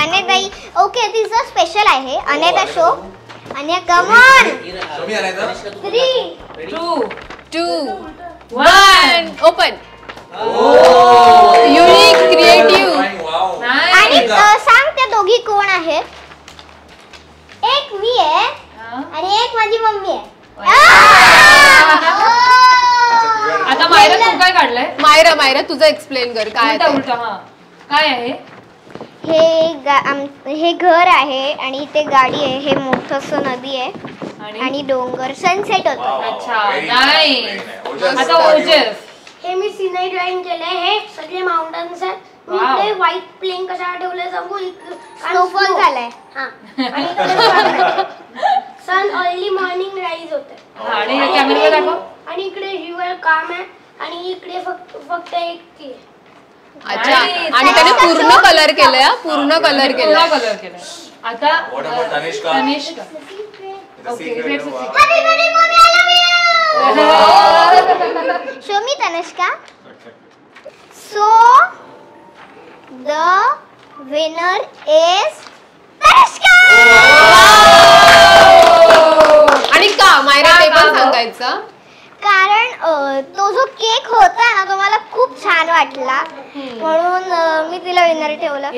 अनेताई. ओके, तिचं स्पेशल आहे. अनेता शो. अने come on. 3 2 1 open. Unique, creative. आणि सांग त्या दोघी कोण आहेत? एक मी आहे आणि एक माझी मम्मी आहे. आता मायरा तू काय काढलंय? मायरा तुझं एक्सप्लेन कर. काय उलट काय आहे? हे घर आहे आणि इथे गाडी आहे. हे मोठंसं नदी आहे आणि डोंगर, सनसेट होतो. अच्छा, नाही. आता ओजस. हे मी सिनाई ड्रॉइंग केलंय. हे सगळे माउंटन्स आहेत. मी इकडे व्हाईट प्लेन कशा ठेवलंय सांगू? स्नोफॉल झालाय. हा, आणि सन अर्ली मॉर्निंग राईज होते. आणि कॅमेरा दाखव. आणि इकडे रिव्हर काम आहे आणि इकडे फक्त एक ती. अच्छा, आणि त्याने पूर्ण कलर केलंय. आता Tanishka. Show me Tanishka. So the winner is Tanishka. आणि का मायरा ते पण सांगायचं. कारण तो जो केक होता ना तो मला खूप छान वाटला म्हणून मी तिला विनर ठेवलं.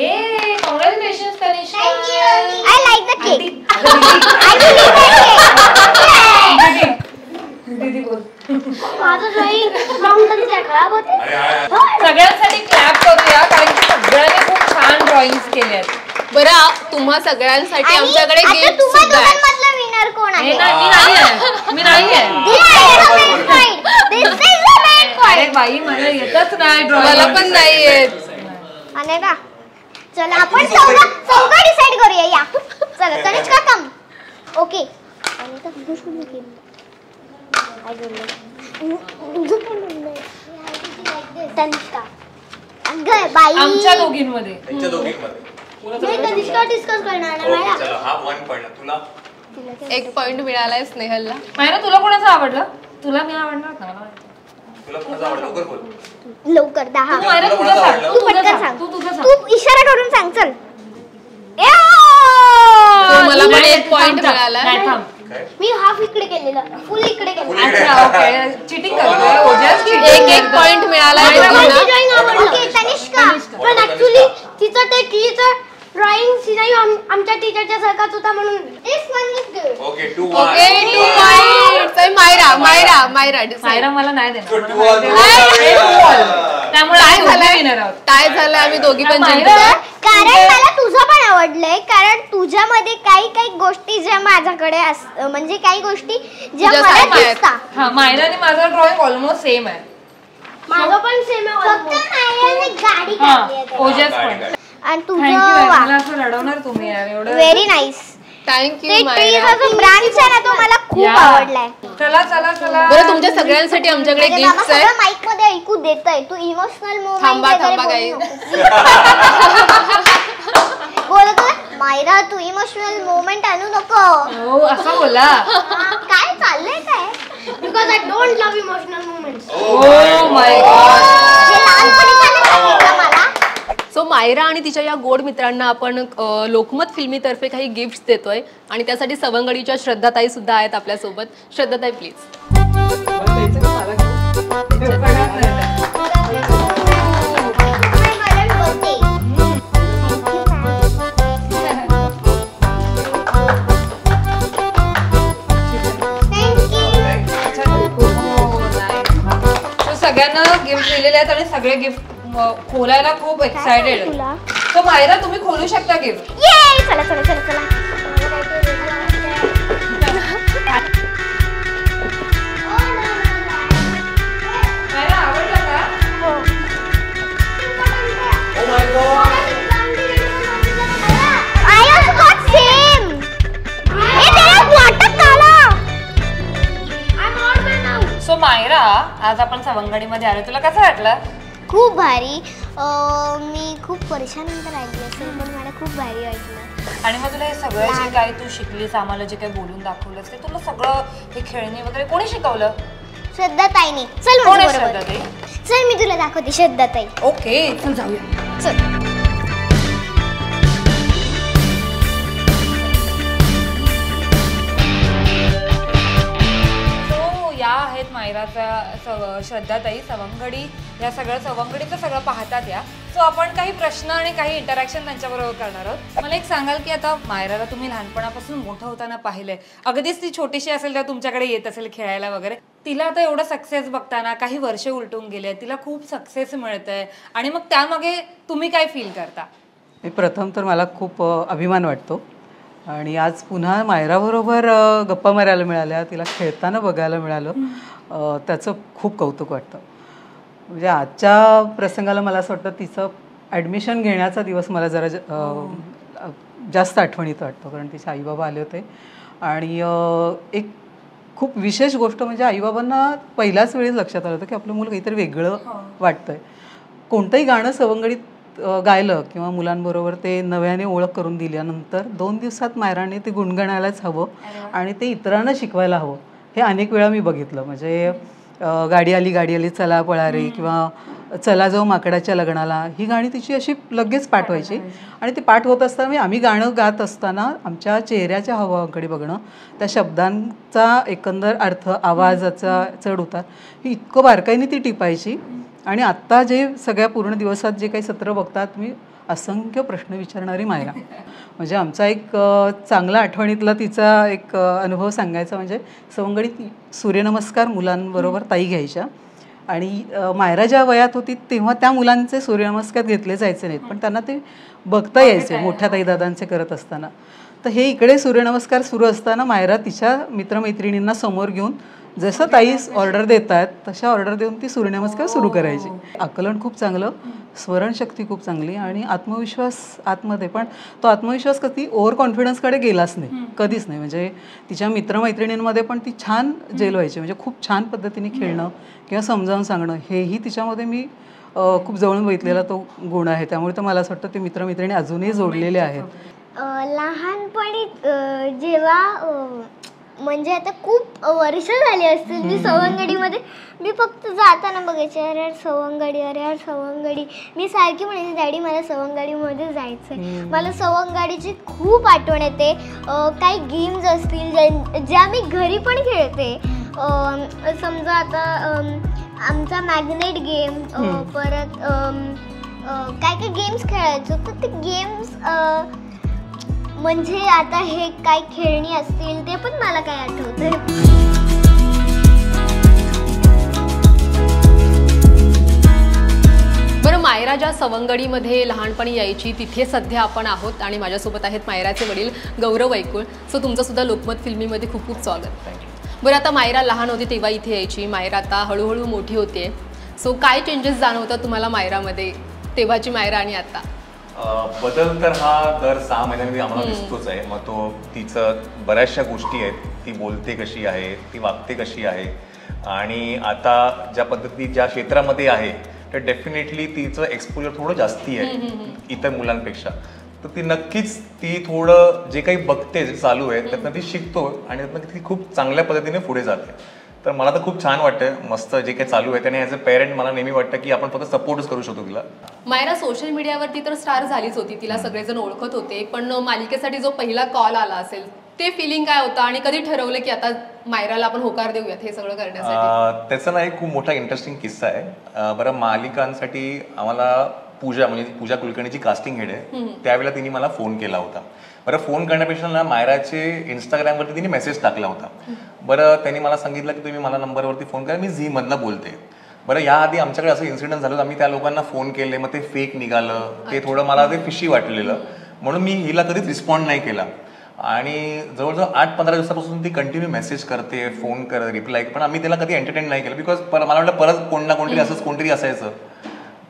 Congratulations Tanishka. I like the cake. दीदी बोल. माझं ड्रॉइंग माउंटन्स खराब होते. सगळ्यांसाठी क्लॅप करूया कारण की सगळ्यांनी खूप छान ड्रॉइंग्स केले आहेत. बरं, तुम्हा सगळ्यांसाठी आमच्याकडे गिफ्ट सुद्धा आहे. मधला विनर कोण आहे? मी नाहीये. अरे बाई मला येतच नाही ड्रॉइंग. मला पण नाही येत. अनेका चला आपण चौघा डिसाइड करूया. या चला तनिष्का कम. ओके, तनिष्का बाई आमच्या दोघींमध्ये. तनिष्का डिस्कस करणार ना. चला हा 1 पडला तुला. 1 पॉइंट मिळालाय स्नेहलला. मायरा तुला कोणाचं आवडलं? तुला मी आवडणार ना. लवकर 10. मायरा तुझं सांग, तू पटकन सांग. तू तुझं सांग. तू इशारा करून सांग. चल. So मला पण एक पॉइंट मिळाला. नाही, थांब. मी हाफ इकडे केलेलं, फुल इकडे केलेलं. अच्छा, ओके. चिटिंग करतोय ओजस. एक पॉइंट मिळाला दोघींना. ड्रॉइंग आवडलं. ओके, तनिष्का. पण ऍक्च्युली तिचं ते ट्रीचं ड्रॉइंग सिनारी आमच्या टीचरच्या सारखाच होता म्हणून. This one is good. Okay 2 okay 2 point. Myra decide. Myra मला नाही देणार. So, मला 2 माहिती आहे. त्यामुळे काय आम्ही दोघी झालंय? winner आहोत. काय झालं आम्ही दोघी पण मायरा, जिंकलो. कारण मला तुझं पण आवडलंय, कारण तुझ्यामध्ये काही गोष्टी ज्या माझ्याकडे म्हणजे काही गोष्टी ज्या तुझ्या मला सारख्या आहेत. दिसतात. हा मायरा आणि माझा ड्रॉइंग ऑलमोस्ट सेम आहे. माझं पण सेम आहे. फक्त मायराने गाडी हा काढली आहे. ओजस पण. आणि थँक्यू. तुझं मला असं रडवणार तुम्ही यार एवढं. Very nice. थँक्यू ते मायरा. ट्रीचा जो ब्रांच आहे ना तो मला खूप या. आवडलाय. चला चला चला. बरं तुमच्या सगळ्यांसाठी आमच्याकडे म्हणजे बाबा गिफ्ट्स आहेत. सगळं माईक मध्ये ऐकू देतय. तू इमोशनल मोमेंट थांबा काही. बोलत मायरा तू इमोशनल मोमेंट आणू नको. हो असं बोला. काय चाललंय काय? Because I don't love emotional movements. Oh my God. हे लहानपणीपासून सांगितलं मला. सो मायरा आणि तिच्या या गोड मित्रांना आपण लोकमत फिल्मीतर्फे काही गिफ्ट्स देतोय आणि त्यासाठी सवंगडीच्या श्रद्धाताई सुद्धा आहेत आपल्यासोबत. श्रद्धाताई प्लीज. सगळ्यांना गिफ्ट दिलेले आहेत आणि सगळे गिफ्ट खोलायला खूप एक्सायटेड आहेत. सो मायरा तुम्ही खोलू शकता गिफ्ट. ये चला चला चला चला. मायरा आवडला का? I also got same. हे तेरा वाटत काला. सो मायरा आज आपण सवंगडीमध्ये आलो. तुला कसं वाटलं? खूप भारी. मी खूप वर्षानंतर ऐकलं असेल पण मला खूप भारी वाटलं. आणि मग तुला हे सगळं जे काही तू शिकलीस आम्हाला जे काही बोलून दाखवलंस ते तुला सगळं हे खेळणी वगैरे कोणी शिकवलं? श्रद्धाताईने. चल कोण आहे माझ्याबरोबर. श्रद्धाताई? चल मी तुला दाखवते श्रद्धाताई. ओके चल जाऊया. चल. या आहेत मायराचा श्रद्धाताई सवंगडी. या सगळं सवंगडीचं सगळं पाहतात या. सो आपण काही प्रश्न आणि काही इंटरॅक्शन त्यांच्याबरोबर करणार आहोत. मला एक सांगाल की आता मायराला तुम्ही लहानपणापासून मोठं होताना पाहिलंय. अगदीच ती छोटीशी असेल तेव्हा तुमच्याकडे येत असेल खेळायला वगैरे. तिला आता एवढं सक्सेस बघताना काही वर्ष उलटून गेले, तिला खूप सक्सेस मिळतंय आणि मग त्यामागे तुम्ही काय फील करता? प्रथम तर मला खूप अभिमान वाटतो आणि आज पुन्हा मायराबरोबर गप्पा मारायला मिळाल्या, तिला खेळताना बघायला मिळालं, त्याचं खूप कौतुक वाटतं. म्हणजे आजच्या प्रसंगाला मला असं वाटतं तिचं ॲडमिशन घेण्याचा दिवस मला जरा जास्त आठवणीत वाटतो, कारण तिचे आईबाबा आले होते. आणि एक खूप विशेष गोष्ट म्हणजे आईबाबांना पहिल्याच वेळेस लक्षात आलं होतं की आपलं मुलं काहीतरी वेगळं वाटतंय. कोणतंही गाणं सवंगडीत गायलं किंवा मुलांबरोबर ते नव्याने ओळख करून दिल्यानंतर 2 दिवसात मायराने ते गुणगणायलाच हवं आणि ते इतरांना शिकवायला हवं. हे अनेक वेळा मी बघितलं. म्हणजे गाडी आली चला पळारे किंवा चला जाऊ माकडाच्या लग्नाला, ही गाणी तिची अशी लगेच पाठ व्हायची. आणि ती पाठ होत असताना आम्ही गाणं गात असताना आमच्या चेहऱ्याच्या हावभावाकडे बघणं, त्या शब्दांचा एकंदर अर्थ, आवाजाचा चढ उतार ही इतकं बारकाईने ती टिपायची. आणि आत्ता जे सगळ्या पूर्ण दिवसात जे काही सत्र बघतात मी असंख्य प्रश्न विचारणारी मायरा. म्हणजे आमचा एक चांगला आठवणीतला तिचा एक अनुभव सांगायचा म्हणजे सवंगडीत सूर्यनमस्कार मुलांबरोबर ताई घ्यायच्या आणि मायरा ज्या वयात होती तेव्हा त्या मुलांचे सूर्यनमस्कार घेतले जायचे नाहीत, पण त्यांना ते बघता यायचे मोठ्या ताई दादांचे करत असताना. तर हे इकडे सूर्यनमस्कार सुरू असताना मायरा तिच्या मित्रमैत्रिणींना समोर घेऊन जसं ताई ऑर्डर देत आहेत तशा ऑर्डर देऊन ती सूर्यनमस्कार सुरू करायची. आकलन खूप चांगलं, स्मरणशक्ती खूप चांगली आणि आत्मविश्वास आतमध्ये. पण तो आत्मविश्वास कधी ओव्हर कॉन्फिडन्सकडे गेलाच नाही, कधीच नाही. म्हणजे तिच्या मित्रमैत्रिणींमध्ये पण ती छान जेल व्हायची. म्हणजे खूप छान पद्धतीने खेळणं किंवा समजावून सांगणं हेही तिच्यामध्ये मी खूप जवळून बघितलेला तो गुण आहे. त्यामुळे तर मला असं वाटतं ते मित्रमैत्रिणी अजूनही जोडलेले आहेत. लहानपणी जेव्हा म्हणजे आता खूप वर्ष झाली असतील मी सवंगडीमध्ये. मी फक्त जाताना बघायचे, अरे यार सवंगडी, अरे यार सवंगडी. मी सारखी म्हणायची डॅडी मला सवंगडीमध्ये जायचंय. मला सवंगडीची खूप आठवण येते. काही गेम्स असतील ज्या मी घरी पण खेळते. समजा आता आमचा मॅग्नेट गेम, परत काय काय गेम्स खेळायचो. तर ते गेम्स म्हणजे आता हे काय खेळणी असतील ते पण मला काय आठवतंय. बरं, मायरा ज्या सवंगडीमध्ये लहानपणी यायची तिथे सध्या आपण आहोत आणि माझ्यासोबत आहेत मायराचे वडील गौरव वैकुळ. सो तुमचं सुद्धा लोकमत फिल्मीमध्ये खूप खूप स्वागत. बरं, आता मायरा लहान होती तेव्हा इथे यायची, मायरा आता हळूहळू मोठी होते. सो काय चेंजेस जाणवतात तुम्हाला मायरामध्ये, तेव्हाची मायरा आणि आता? बदल तर हा दर 6 महिन्यांमध्ये आम्हाला दिसतोच आहे. मग तो तिचं बऱ्याचशा गोष्टी आहेत, ती बोलते कशी आहे, ती वागते कशी आहे, आणि आता ज्या पद्धती ज्या क्षेत्रामध्ये आहे तर डेफिनेटली तिचं एक्सपोजर थोडं जास्ती आहे इतर मुलांपेक्षा. तर ती नक्कीच ती थोडं जे काही बघते जे चालू आहे त्यातनं ती शिकतो आणि त्यातनं ती खूप चांगल्या पद्धतीने पुढे जाते. तर मला तर खूप छान वाटतं, मस्त जे काही चालू आहे. त्याने ॲज अ पेरेंट मला नेहमी वाटतं की आपण फक्त सपोर्टच करू शकतो तिला. मायरा सोशल मीडियावरती तर स्टार झालीच होती, तिला सगळेजण ओळखत होते, पण मालिकेसाठी जो पहिला कॉल आला असेल ते फिलिंग काय होतं आणि कधी ठरवलं की आता मायराला आपण होकार देऊयात हे सगळं करण्यासाठी? त्याचा ना एक खूप मोठा इंटरेस्टिंग किस्सा आहे. बरं, मालिकांसाठी आम्हाला पूजा म्हणजे पूजा कुलकर्णीची कास्टिंग हेड आहे, त्यावेळेला तिने मला फोन केला होता. बरं, फोन करण्यापेक्षा ना मायराचे इंस्टाग्रामवरती तिने मेसेज टाकला होता. बरं, त्यांनी मला सांगितलं की तुम्ही मला नंबरवरती फोन करा, मी झीमधनं बोलते. बरं, याआधी आमच्याकडे असं इन्सिडेंट झालं, आम्ही त्या लोकांना फोन केले, मग ते फेक निघालं, ते थोडं मला ते फिशी वाटलेलं, म्हणून मी हिला कधीच रिस्पॉन्ड नाही केला. आणि जवळजवळ 8-15 दिवसापासून ती कंटिन्यू मेसेज करते, फोन करते, रिप्लाय, पण आम्ही त्याला कधी एंटरटेन नाही केलं, बिकॉज मला वाटलं परत कोण ना कोणतरी असंच कोणतरी असायचं.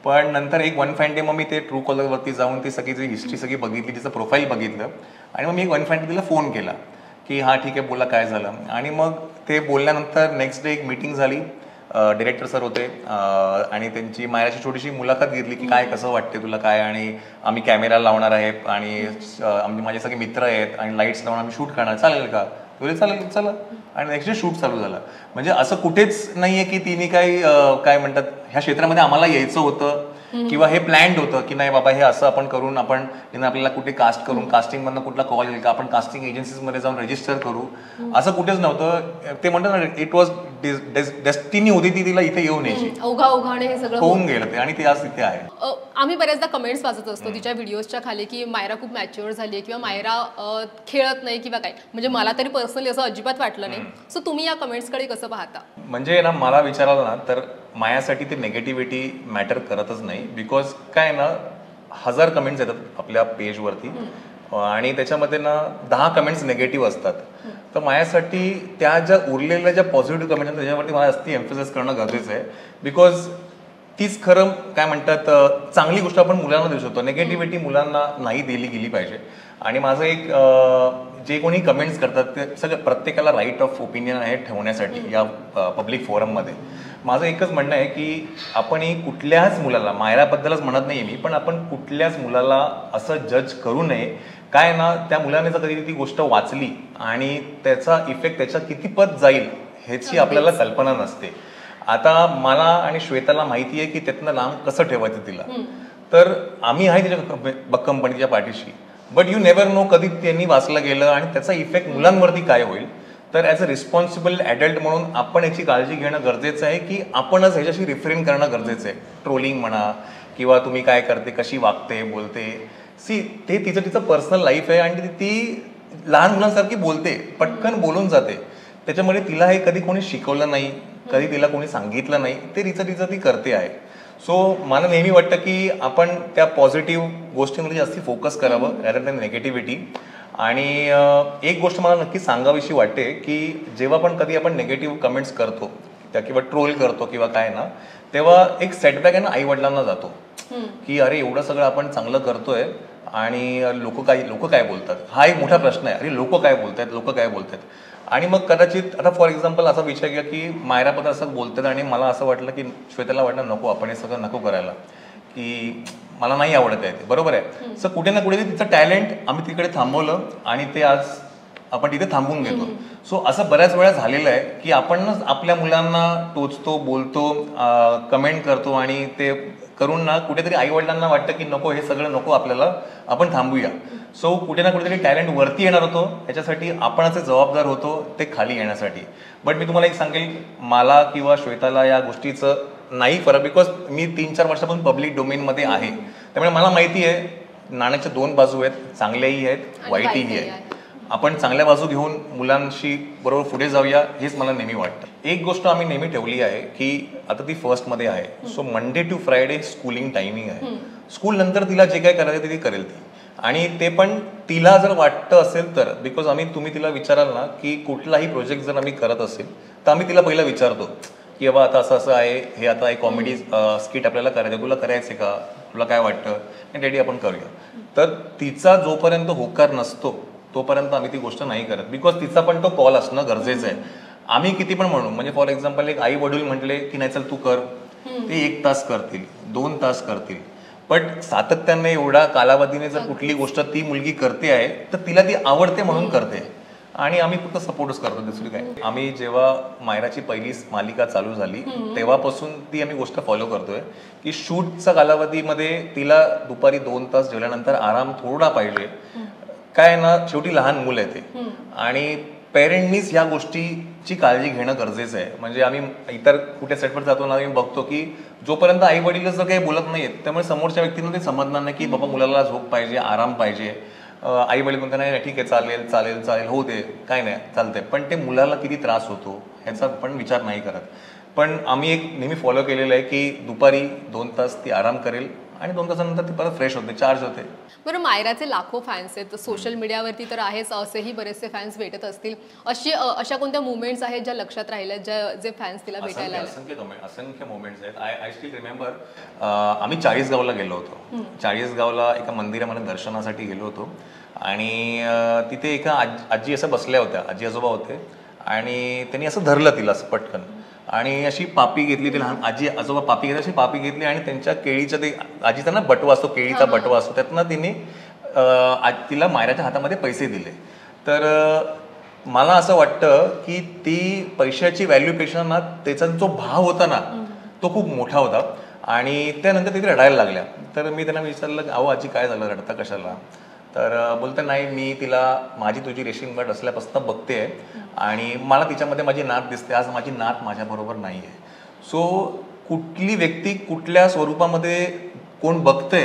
पण नंतर एक 1 फाईन डे मग मी ते ट्रू कॉलरवरती जाऊन ती सगळी जी हिस्ट्री सगळी बघितली, तिचं प्रोफाईल बघितलं, आणि मग मी एक 1 फाईन डे तिला फोन केला की हां ठीक आहे बोला काय झालं. आणि मग ते बोलल्यानंतर नेक्स्ट डे एक मीटिंग झाली, डिरेक्टर सर होते आणि त्यांची मायराची छोटीशी मुलाखत घेतली की काय कसं वाटते तुला काय, आणि आम्ही कॅमेरा लावणार आहे आणि माझे सगळे मित्र आहेत आणि लाईट्स लावून आम्ही शूट करणार, चालेल का? तुला चालेल, चला. आणि नेक्स्ट डे शूट चालू झालं. म्हणजे असं कुठेच नाहीये की तिने काय म्हणतात ह्या क्षेत्रामध्ये आम्हाला यायचं होतं किंवा हे प्लॅन्ड होतं की नाही बाबा हे असं आपण करून आपण आपल्याला कुठे कास्ट करून कास्टिंग मधनं कुठला कॉल येईल का, आपण कास्टिंग एजन्सीजमध्ये जाऊन रजिस्टर करू, असं कुठेच नव्हतं. ते म्हणतात ना इट वॉज डेस्टिनी होती ती तिला इथे येऊन यायची, ओघाने हे सगळं होऊन गेलं ते, आणि ते आज तिथे आहे. आम्ही बऱ्याचदा कमेंट्स वाचत असतो तिच्या व्हिडिओजच्या खाली की मायरा खूप मॅच्युअर झाली आहे किंवा मायरा खेळत नाही किंवा काय, म्हणजे मला तरी पर्सनली असं अजिबात वाटलं नाही. सो तुम्ही या कमेंट्सकडे कसं पाहता? म्हणजे ना मला विचारायला ना तर माझ्यासाठी ते नेगेटिव्हिटी मॅटर करतच नाही, बिकॉज काय ना 1000 कमेंट्स येतात आपल्या पेजवरती आणि त्याच्यामध्ये ना 10 कमेंट्स निगेटिव्ह असतात. तर माझ्यासाठी त्या ज्या उरलेल्या ज्या पॉझिटिव्ह कमेंट्स त्याच्यावरती मला जास्ती एम्फसाइज करणं गरजेचं आहे, बिकॉज तीच खरं काय म्हणतात चांगली गोष्ट आपण मुलांना देऊ शकतो. निगेटिव्हिटी मुलांना नाही दिली गेली पाहिजे. आणि माझं एक जे कोणी कमेंट्स करतात ते सगळं प्रत्येकाला राईट ऑफ ओपिनियन आहे ठेवण्यासाठी या पब्लिक फोरममध्ये. माझं एकच म्हणणं आहे की आपण कुठल्याच मुलाला, मायराबद्दलच म्हणत नाही मी, पण आपण कुठल्याच मुलाला असं जज करू नये. काय ना त्या मुलाने जर कधी ती गोष्ट वाचली आणि त्याचा इफेक्ट त्याच्या किती पत जाईल ह्याची आपल्याला कल्पना नसते. आता मला आणि श्वेताला माहिती आहे की त्यातनं लांब कसं ठेवायचं तिला, तर आम्ही आहे तिच्या कंपनीच्या पाठीशी, बट यू नेव्हर नो कधी त्यांनी वाचलं गेलं आणि त्याचा इफेक्ट मुलांवरती काय होईल. तर ॲज अ रिस्पॉन्सिबल ॲडल्ट म्हणून आपण याची काळजी घेणं गरजेचं आहे की आपणच ह्याच्याशी रिफ्रेन करणं गरजेचं आहे. ट्रोलिंग म्हणा किंवा तुम्ही काय करते, कशी वागते, बोलते, सी ते तिचं पर्सनल लाईफ आहे आणि ती लहान मुलांसारखी बोलते, पटकन बोलून जाते. त्याच्यामुळे तिला हे कधी कोणी शिकवलं नाही, कधी तिला कोणी सांगितलं नाही, ते तिचं ती करते आहे. सो मला नेहमी वाटतं की आपण त्या पॉझिटिव्ह गोष्टींमध्ये जास्ती फोकस करावं रॅदर दॅन नेगेटिव्हिटी. आणि एक गोष्ट मला नक्की सांगावीशी वाटते की जेव्हा पण कधी आपण नेगेटिव्ह कमेंट्स करतो त्या किंवा ट्रोल करतो किंवा काय ना, तेव्हा एक सेटबॅक आहे ना आई वडिलांना जातो की अरे एवढं सगळं आपण चांगलं करतोय आणि लोक काय बोलतात, हा एक मोठा प्रश्न आहे. अरे लोक काय बोलतात. आणि मग कदाचित आता फॉर एक्झाम्पल असा विचार घ्या की मायराबद्दल असं बोलतात आणि मला असं वाटलं की श्वेताला वाटलं नको आपण हे सगळं नको करायला, की मला नाही आवडत आहे ते, बरोबर आहे. सो कुठे ना कुठे तिचं टॅलेंट आम्ही तिकडे थांबवलं आणि ते आज आपण तिथे थांबून घेतो. सो असं बऱ्याच वेळा झालेलं आहे की आपणच आपल्या मुलांना टोचतो, बोलतो, कमेंट करतो आणि ते करून ना कुठेतरी आई वडिलांना वाटतं की नको, हे सगळं नको, आपल्याला आपण थांबूया. सो कुठे ना कुठेतरी टॅलेंट वरती येणार होतो, ह्याच्यासाठी आपणच जबाबदार होतो ते खाली येण्यासाठी. बट मी तुम्हाला एक सांगेल, मला किंवा श्वेताला या गोष्टीचं नाही फरक, बिकॉज मी 3-4 वर्षापासून पब्लिक डोमेनमध्ये आहे. त्यामुळे मला माहिती आहे नाण्याच्या 2 बाजू आहेत, चांगल्याही आहेत, वाईटही आहेत. आपण चांगल्या बाजू घेऊन मुलांशी बरोबर पुढे जाऊया, हेच मला नेहमी वाटतं. एक गोष्ट आम्ही नेहमी ठेवली आहे की आता ती फर्स्टमध्ये आहे, so Monday to Friday schooling timing आहे. स्कूल नंतर तिला जे काय करायचं ते करेल ती, आणि ते पण तिला जर वाटतं असेल तर. बिकॉज तुम्ही तिला विचाराल ना की कुठलाही प्रोजेक्ट जर आम्ही करत असेल तर आम्ही तिला पहिला विचारतो की बाबा आता असं असं आहे, हे आता एक कॉमेडी स्किट आपल्याला करायचं, तुला करायचं का, तुला काय वाटतं, आणि रेडी आपण करूया. तर तिचा जोपर्यंत होकार नसतो तोपर्यंत आम्ही ती गोष्ट नाही करत, बिकॉज तिचा पण तो कॉल असणं गरजेचं आहे. आम्ही किती पण म्हणू, म्हणजे फॉर एक्झाम्पल एक आई वडील म्हटले की नाही चल तू कर, ते 1 तास करतील, 2 तास करतील, बट सातत्याने एवढा कालावधीने जर कुठली गोष्ट ती मुलगी करते आहे तर तिला ती आवडते म्हणून करते, आणि आम्ही फक्त सपोर्टच करतो, दुसरी काय. आम्ही जेव्हा मायराची पहिली मालिका चालू झाली तेव्हापासून ती आम्ही गोष्ट फॉलो करतोय की शूटच्या कालावधीमध्ये तिला दुपारी 2 तास जेवल्यानंतर आराम थोडा पाहिजे. काय ना, शेवटी लहान मुलं आहे ते, आणि पेरेंटनीच ह्या गोष्टीची काळजी घेणं गरजेचं आहे. म्हणजे आम्ही इतर कुठे सेटवर जातो ना, आम्ही बघतो की जोपर्यंत आई वडील जर काही बोलत नाहीत त्यामुळे समोरच्या व्यक्तीनं ते समजणार नाही की बाबा मुलाला झोप पाहिजे, आराम पाहिजे. आई वडील म्हणतात नाही ठीक आहे, चालेल चालेल चालेल, हो दे, काय नाही चालतंय, पण ते मुलाला किती त्रास होतो ह्याचा पण विचार नाही करत. पण आम्ही एक नेहमी फॉलो केलेलं आहे की दुपारी 2 तास ती आराम करेल आणि 2 तासानंतर ती परत फ्रेश होते, चार्ज होते. बरं, मायराचे लाखो फॅन्स आहेत, सोशल मीडियावरती तर आहेच, असेही बरेचसे फॅन्स भेटत असतील. अशा कोणत्या मुवमेंट्स आहेत ज्या लक्षात राहिल्या, जे फॅन्स तिला भेटायला आले? असंख्य मुवमेंट्स आहेत. आय स्टील रिमेंबर, आम्ही 40गावला गेलो होतो. 40गावला एका मंदिरामध्ये दर्शनासाठी गेलो होतो, आणि तिथे एका आजी असं बसल्या होत्या, आजी आजोबा होते, आणि त्यांनी असं धरलं तिला असं पटकन, आणि अशी पापी घेतली, ती लहान आजी आजोबा पापी घेतली, अशी पापी घेतली, आणि त्यांच्या केळीचं ते आजीचा ना बटवा असतो, केळीचा बटवा असतो, त्यातनं तिने तिला मायराच्या हातामध्ये पैसे दिले. तर मला असं वाटतं की ती पैशाची व्हॅल्यूपेक्षा ना त्याचा जो भाव होता ना तो खूप मोठा होता, आणि त्यानंतर तिथे रडायला लागल्या. तर मी त्यांना विचारलं, अहो आजी काय झालं, रडता कशाला? तर बोलते नाही, मी तिला माझी तुझी रेशीम गाठ असल्यापासून बघते आणि मला तिच्यामध्ये माझी नात दिसते, आज माझी नात माझ्याबरोबर नाही आहे. सो कुठली व्यक्ती कुठल्या स्वरूपामध्ये कोण बघते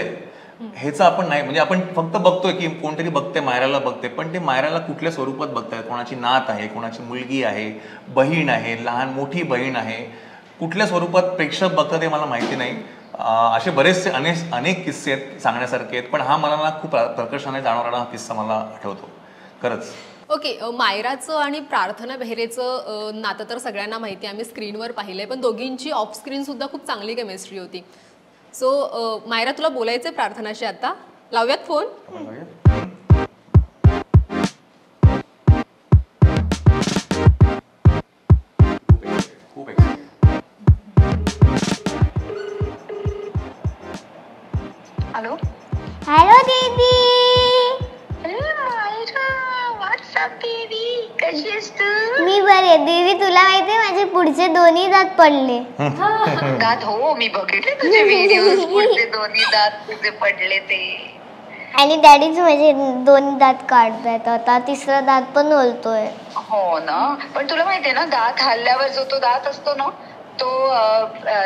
ह्याचं आपण नाही, म्हणजे आपण फक्त बघतोय की कोणतरी बघते, मायराला बघते, पण ते मायराला कुठल्या स्वरूपात बघतायत, कोणाची नात आहे, कोणाची मुलगी आहे, बहीण आहे, लहान मोठी बहीण आहे, कुठल्या स्वरूपात प्रेक्षक बघतात हे मला माहिती नाही. असे बरेचसे अनेक किस्से आहेत सांगण्यासारखे आहेत, पण हा मला ना खूप प्रकर्षाने जाणवणारा हा किस्सा मला आठवतो खरंच. ओके, मायराचं आणि प्रार्थना बेहरेचं नातं तर सगळ्यांना माहिती आहे, आम्ही स्क्रीनवर पाहिलंय, पण दोघींची ऑफ स्क्रीन सुद्धा खूप चांगली केमिस्ट्री होती. सो मायरा, तुला बोलायचंय प्रार्थनाशी, आता लावूयात फोन. हॅलो हॅलो दीदी. व्हॉट्सअप बेबी, कशी आहेस तू? मी बरे दीदी. तुला माहितीये माझे पुढचे 2 दात पडले. दात? हो, मी बघितले तुझे व्हिडिओज, पुढचे 2 दात तुझे पडले ते. आणि डॅडीच माझे 2 दात काढतायत, आता 3रा दात पण ओलतोय. हो ना, पण तुला माहितीये ना, दात हल्ल्यावर जो तो दात असतो ना, तो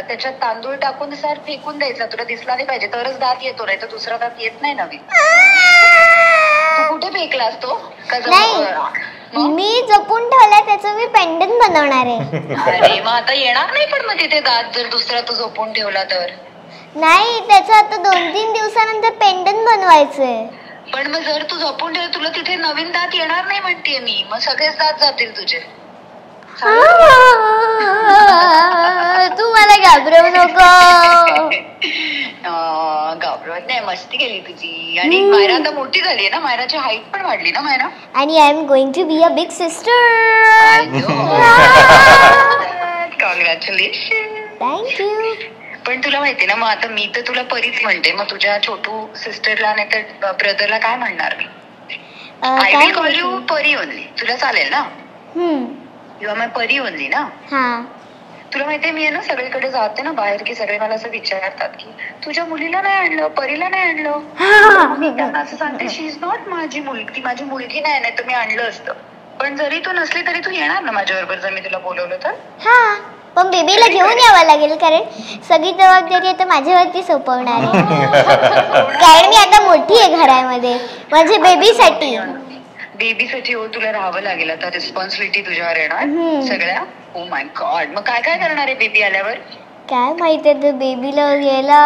त्याच्यात तांदूळ टाकून सार फेकून द्यायचा, तुला दिसला नाही पाहिजे, तरच दात येतो, नाही तर दुसरा दात येत नाही नवीन. तू कुठे फेकला असतो? नाही, मी जपून ठेवलाय, त्याचं मी पेंडंट बनवणार आहे. अरे मग आता येणार नाही, पण मग तिथे दात जर दुसरा तू जपून ठेवला तर? नाही, त्याचं आता 2-3 दिवसानंतर पेंडंट बनवायचंय. पण मग जर तू जपून ठेवलं, तुला तिथे नवीन दात येणार नाही म्हणतेय मी, मग सगळेच दात जातील तुझे. तू मला घाबरवू नको. घाबरवत नाही, मस्ती केली तुझी. आणि मायरा आता मोठी झाली आहे ना, मायराची हाईट पण वाढली ना मायरा. आणि I am going to be a big sister. Congratulation. Thank you. पण तुला माहिती ना, मग आता मी तर तुला परीच म्हणते, मग तुझ्या छोटू सिस्टरला नाही तर ब्रदरला काय म्हणणार मी? आय काय विल कॉल यू परी ओनली. तुला चालेल ना? हम्म. यू आर माय परी ओनली ना? हा. तुला माहितीये मी आहे ना सगळीकडे जाते ना बाहेर की सगळे मला असं विचारतात की तुझ्या मुलीला नाही आणलं, परीला नाही आणलं. मी त्यांना असं सांगते शी इज नॉट माझी मुलगी, ती माझी मुलगी नाही तर मी आणलं असतं. पण जरी तू नसली तरी तू येणार ना माझ्याबरोबर जर मी तुला बोलवलं तर? हा, पण बेबीला घेऊन यावं लागेल कारण सगळी जबाबदारी आता माझ्यावरती सोपवणार आहे. कारण मी आता मोठी आहे घरामध्ये माझ्या बेबीसाठी. बेबीसाठी हो तुला राहावं लागेल आता. रिस्पॉन्सिबिलिटी तुझ्यावर येणार सगळ्या. Oh my God. मग काय काय करणार आहे बेबी आल्यावर? काय माहिती आहे, बेबीला यायला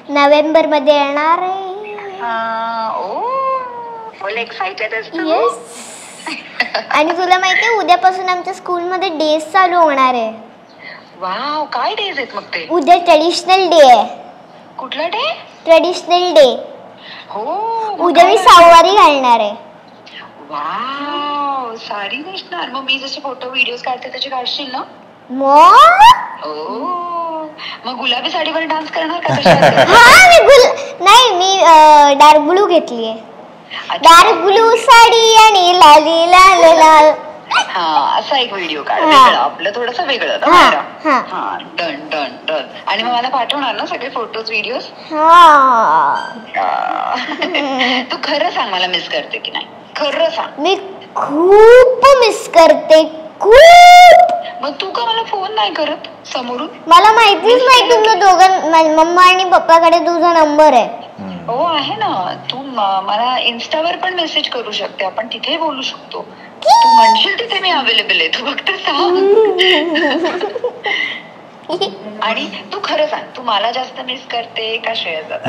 नोव्हेंबर मध्ये येणार आहे. ओ फुल एक्साइटेड असतो. येस. आणि तुला माहितीये उद्यापासून आमच्या स्कूलमध्ये डेज चालू होणार आहे. वाव, काय डेज आहेत मग ते? उद्या ट्रेडिशनल डे आहे. कुठला डे? Traditional day. हो. उद्या मी सहावारी घालणार आहे. वाव, साडी नेसणार. मग मी जसे फोटो व्हिडिओ काढते त्याचे काढशील ना? मग मग गुलाबी साडीवर डान्स करणार का कशात? नाही, मी डार्क ब्लू घेतलीये. डार्क ब्लू साडी आणि लाली लाल लाल. हा, असा एक व्हिडिओ काढ वेगळं, आपलं थोडस वेगळं. Done done done. आणि मग मला पाठवणार ना सगळे फोटोज व्हिडिओ? तू खरं सांग मला मिस करते की नाही? खरं सांग. मी खूप मिस करते, खूप. मग तू का मला फोन नाही करत समोरून? मला माहितीच नाही तुम्ही दोघं, मम्मा आणि पप्पाकडे तुझा नंबर आहे. हो आहे ना. तू मला इन्स्टावर पण मेसेज करू शकते, आपण तिथे बोलू शकतो. तू म्हणशील तिथे मी अवेलेबल आहे, तू फक्त सांग. आणि तू खरं सांग, तू मला जास्त मिस करते का श्रेयस दादा?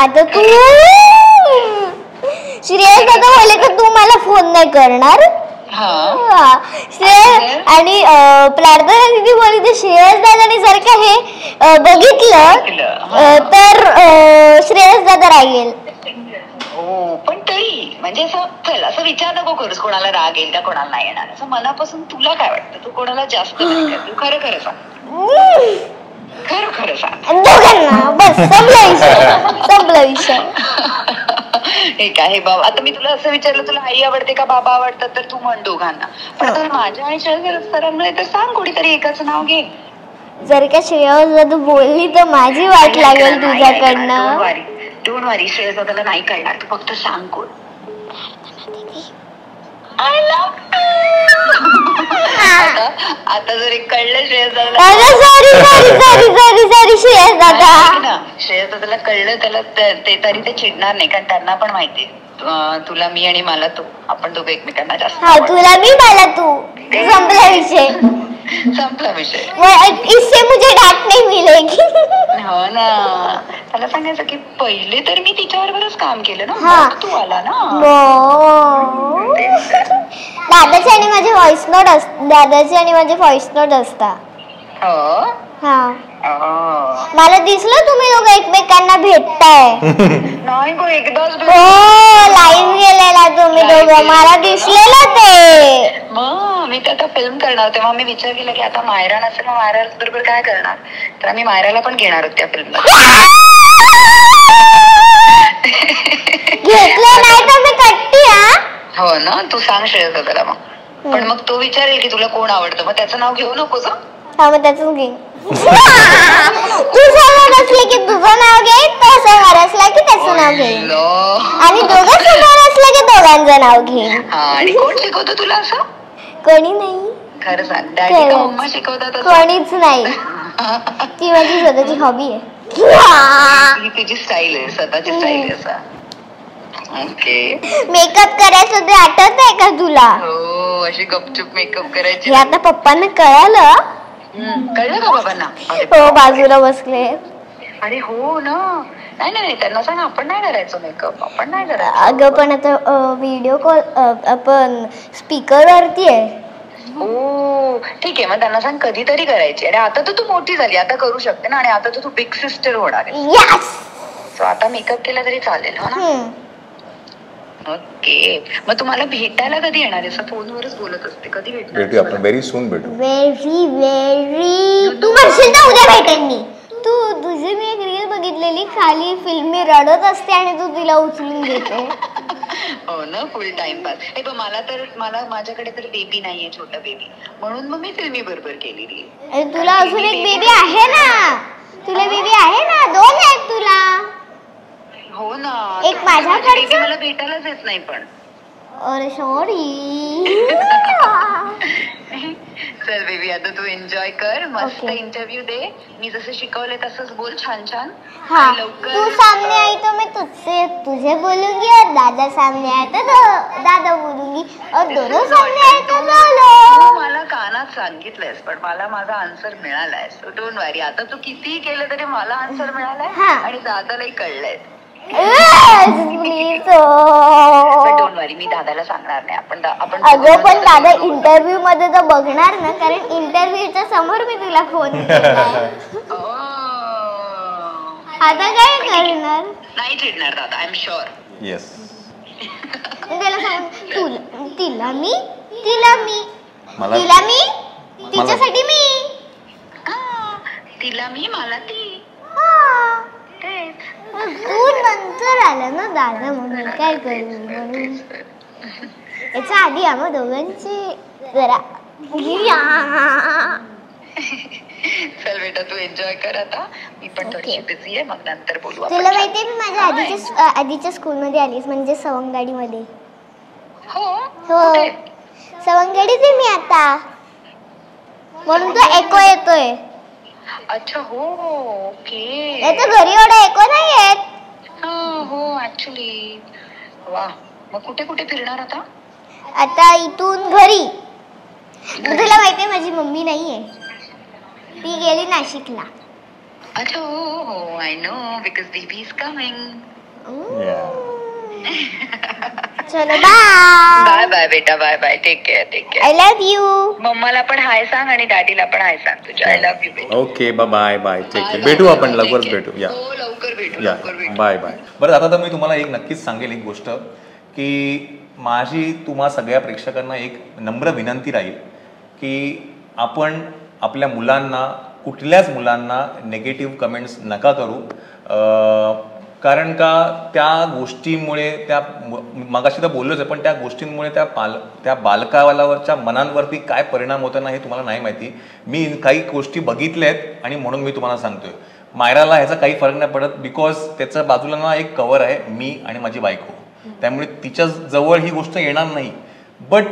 आता तू श्रेयस दादा बोले का तू मला फोन नाही करणार? श्रेयस आणि प्रार्थना दीदी बोलली तर श्रेयस दादाने जर का हे बघितलं तर श्रेयस दादा राहील. हो, पण तरी म्हणजे असं विचार नको करूस कोणाला राग येईल का कोणाला नाही येणार. असं मनापासून तुला काय वाटतं? तू कोणाला जास्त नाही कर. तू खरं खरं सांग. खरं खरं सांग दोघांना. बस संपला विषय. ठीक आहे बाबा. आता मी तुला असं विचारलं तुला आई आवडते का बाबा आवडतात तर तू म्हण दोघांना. पण आता माझ्या आणि श्रेयस सरांमुळे तर सांग कोणीतरी एकाच नाव घे. जर का श्रेयस दादा बोलली तर माझी वाट लागेल तुझ्याकडनं. डोंट वरी, श्रेयस दादाला नाही कळणार. तू फक्त सांग कोण. आता जर एक कळलं श्रेयस दादाला, सॉरी श्रेयस दादा. श्रेयस दादाला कळलं त्याला ते तरी ते चिडणार नाही कारण त्यांना पण माहिती तुला मी आणि मला तू, आपण दोघं एकमेकांना जास्त. हा, तुला मी मला तू. संपला विषय. संपला विषय. इससे मुझे डांट नहीं मिलेगी. हो ना. त्याला सांगायचं की पहिले तर मी तिच्याबरोबरच काम केलं ना, मग तू आला ना. दादाचे आणि माझे व्हॉइस नोट असतात. हा, मला दिसलं तुम्ही दोघं एकमेकांना भेटताय. नाही गो, एकदाच लाईव्ह गेलेला तुम्ही दोघं, मला दिसलेलं ते. मग मी आता फिल्म करणार तेव्हा मी विचार केला की आता मायरा नसेल, मग मायरा बरोबर काय करणार. तर आम्ही मायराला पण घेणार होत त्या फिल्म मध्ये. घेतलं नाही तर मी कट्टी. हो ना. तू सांग श्रेयस दादाला मग. पण मग तो विचारेल की तुला कोण आवडतं, मग त्याचं नाव घेऊ नकोस. हा, मग त्याच घे. तू समोर असले की तुझं नाव घे, तो समोर असला की त्याचं नाव घे, आणि दोघं समोर असले की दोघांचं नाव घे. आणि कोण शिकवतो तुला असं? कोणी नाही. खरं सांग, डॅडी का मम्मा शिकवतात? कोणीच नाही. ती माझी स्वतःची हॉबी आहे. ही तुझी स्टाईल आहे, स्वतःची स्टाईल आहे असा. ओके. मेकअप करायचं ते आठवत आहे का तुला? हो, अशी गपचूप मेकअप करायची. हे आता पप्पांना कळालं. कळलं का बाबांना? हो, बाजूला बसले. अरे हो ना. नाही नाही, त्यांना सांग आपण नाही करायचं मेकअप, आपण नाही करायचं. अगं पण आता व्हिडिओ कॉल आपण स्पीकर वरती आहे. ओ ठीक आहे, मग त्यांना सांग कधीतरी करायची. आणि आता तर तू मोठी झाली, आता करू शकते ना. आणि आता तर तू बिग सिस्टर होणार आहे. यस. सो आता मेकअप केला तरी चालेल हो ना. ओके. मग तुम्हाला भेटायला कधी येणार आहे? फोनवरच बोलत असते. कधी भेटू आपण? व्हेरी सून भेटू. व्हेरी. तू म्हणशील ना उद्या भेटेन मी. तुझी मी एक रील बघितलेली, खाली फिल्मी रडत असते आणि तू तिला उचलून घेते. हो ना, फुल टाइमपास. हे पण मला माझ्याकडे तर बेबी नाहीये, छोटा बेबी, म्हणून मग मी फिल्मी बरोबर केलेली. तुला अजून एक बेबी आहे ना, तुला बेबी आहे ना, 2 आहेत तुला. हो ना, एक माझ्याकडे मला भेटायलाच येत नाही पण. अरे सॉरी. चल बेबी, आता तू एन्जॉय कर, मस्त इंटरव्ह्यू दे, मी जसं शिकवले तसंच बोल, छान छान. हाँ, तू सामने आई तो मैं तुझे बोलूंगी, और दादा सामने आए तो दादा बोलूंगी, और दोनों सामने आए तो बोलो. मला कानात सांगितलंयस, पण मला माझा आन्सर मिळालाय, सो डोंट वरी. आता तू कितीही केलं तरी मला आन्सर मिळालाय आणि दादालाही कळलंय. डोंट वरी, मी दादाला सांगणार नाही. आपण अगं पण दादा इंटरव्ह्यू मध्ये तर बघणार ना, कारण इंटरव्ह्यूच्या समोर मी तुला फोन केलाय. आता काय करणार? नाही चिडणार दादा, आय एम शुअर. येस. त्याला सांग, तिला मी तिच्यासाठी मी, तिला मी, मला ती. तू नंतर आला ना दादा, म्हणून काय करू, म्हणून याच्या आधी आम्हा दोघांची जरा. चल बेटा, तू एन्जॉय कर आता, मी पण थोडी बिझी आहे, मग नंतर बोलू. तुला माहितीये मी माझ्या आधीच्या स्कूलमध्ये आलीस, म्हणजे सवंगडीमध्ये. हो, सवंगडीच आहे मी आता, म्हणून तो एको येतोय. अच्छा, हो, ओके. याचा घरी एवढा एको नाही येत. हो ऍक्च्युली. वा, मग कुठे कुठे फिरणार आता? आता इथून घरी. तुला माहितीये माझी मम्मी नाहीये, ती गेली नाशिकला. अच्छा, हो, I know, because baby is coming. चलो बाय. बाय बाय बेटा, bye bye, take care. I love you. मम्माला पण हाय सांग आणि डॅडीला पण हाय सांग तुझ्या. आय लव्ह यू बेटा. Okay, bye bye, take care. भेटू आपण, लवकरच भेटू. या, लवकर भेटू, या, बाय बाय. बरं, आता तर मी तुम्हाला एक नक्कीच सांगेल एक गोष्ट, की माझी तुम्हा सगळ्या प्रेक्षकांना एक नम्र विनंती राहील की आपण आपल्या मुलांना, कुठल्याच मुलांना निगेटिव्ह कमेंट्स नका करू. कारण का त्या गोष्टींमुळे, त्या मगाशी तर बोललोच आहे, पण त्या गोष्टींमुळे त्या बालकावरच्या मनांवरती काय परिणाम होतो ना हे तुम्हाला नाही माहिती. मी काही गोष्टी बघितल्या आहेत आणि म्हणून मी तुम्हाला सांगतोय. मायराला ह्याचा काही फरक नाही पडत, बिकॉज त्याच्या बाजूला ना एक कव्हर आहे, मी आणि माझी बायको, त्यामुळे तिच्या जवळ ही गोष्ट येणार नाही. बट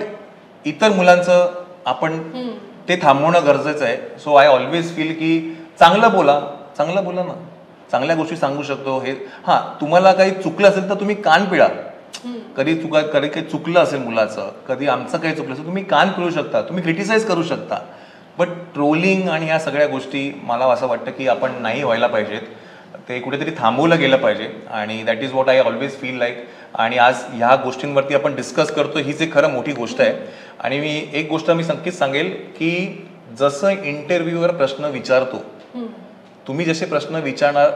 इतर मुलांचं आपण ते थांबवणं गरजेचं आहे. सो आय ऑलवेज फील की चांगलं बोला ना, चांगल्या गोष्टी सांगू शकतो. हे हां, तुम्हाला काही चुकलं असेल तर तुम्ही कान पिळा. कधी काही चुकलं असेल मुलाचं, कधी आमचं काही चुकलं असेल, तुम्ही कान पिळू शकता, तुम्ही क्रिटिसाइज करू शकता. बट ट्रोलिंग आणि ह्या सगळ्या गोष्टी मला असं वाटतं की आपण नाही व्हायला पाहिजेत, ते कुठेतरी थांबवलं गेलं पाहिजे. आणि that is what I always feel like. आणि आज ह्या गोष्टींवरती आपण डिस्कस करतो, हीच एक खरं मोठी गोष्ट आहे. आणि मी एक गोष्ट मी नक्कीच सांगेल की जसं इंटरव्ह्यूवर प्रश्न विचारतो, तुम्ही जसे प्रश्न विचारणार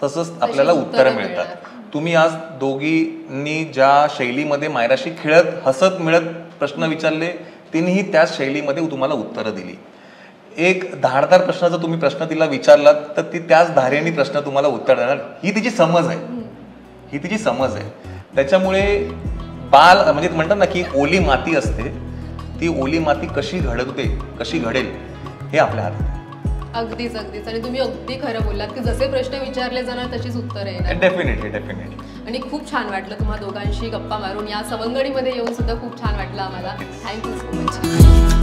तसंच आपल्याला उत्तरं मिळतात. तुम्ही आज दोघींनी ज्या शैलीमध्ये मायराशी खेळत हसत मिळत प्रश्न विचारले, तिनेही त्याच शैलीमध्ये तुम्हाला उत्तरं दिली. एक धारदार प्रश्न जर तुम्ही प्रश्न तिला विचारलात तर ती त्याच धारेने प्रश्न तुम्हाला उत्तर देणार. ही तिची समज आहे. त्याच्यामुळे म्हणजे म्हणतात ना की ओली माती असते, ती ओली माती कशी घडेल हे आपल्या हातात आहे. अगदीच. आणि तुम्ही अगदी खरं बोललात की जसे प्रश्न विचारले जाणार तशीच उत्तर येणार. डेफिनेटली. आणि खूप छान वाटलं तुम्हा दोघांशी गप्पा मारून. या सवंगडीमध्ये येऊन सुद्धा खूप छान वाटलं आम्हाला. Thank you so much.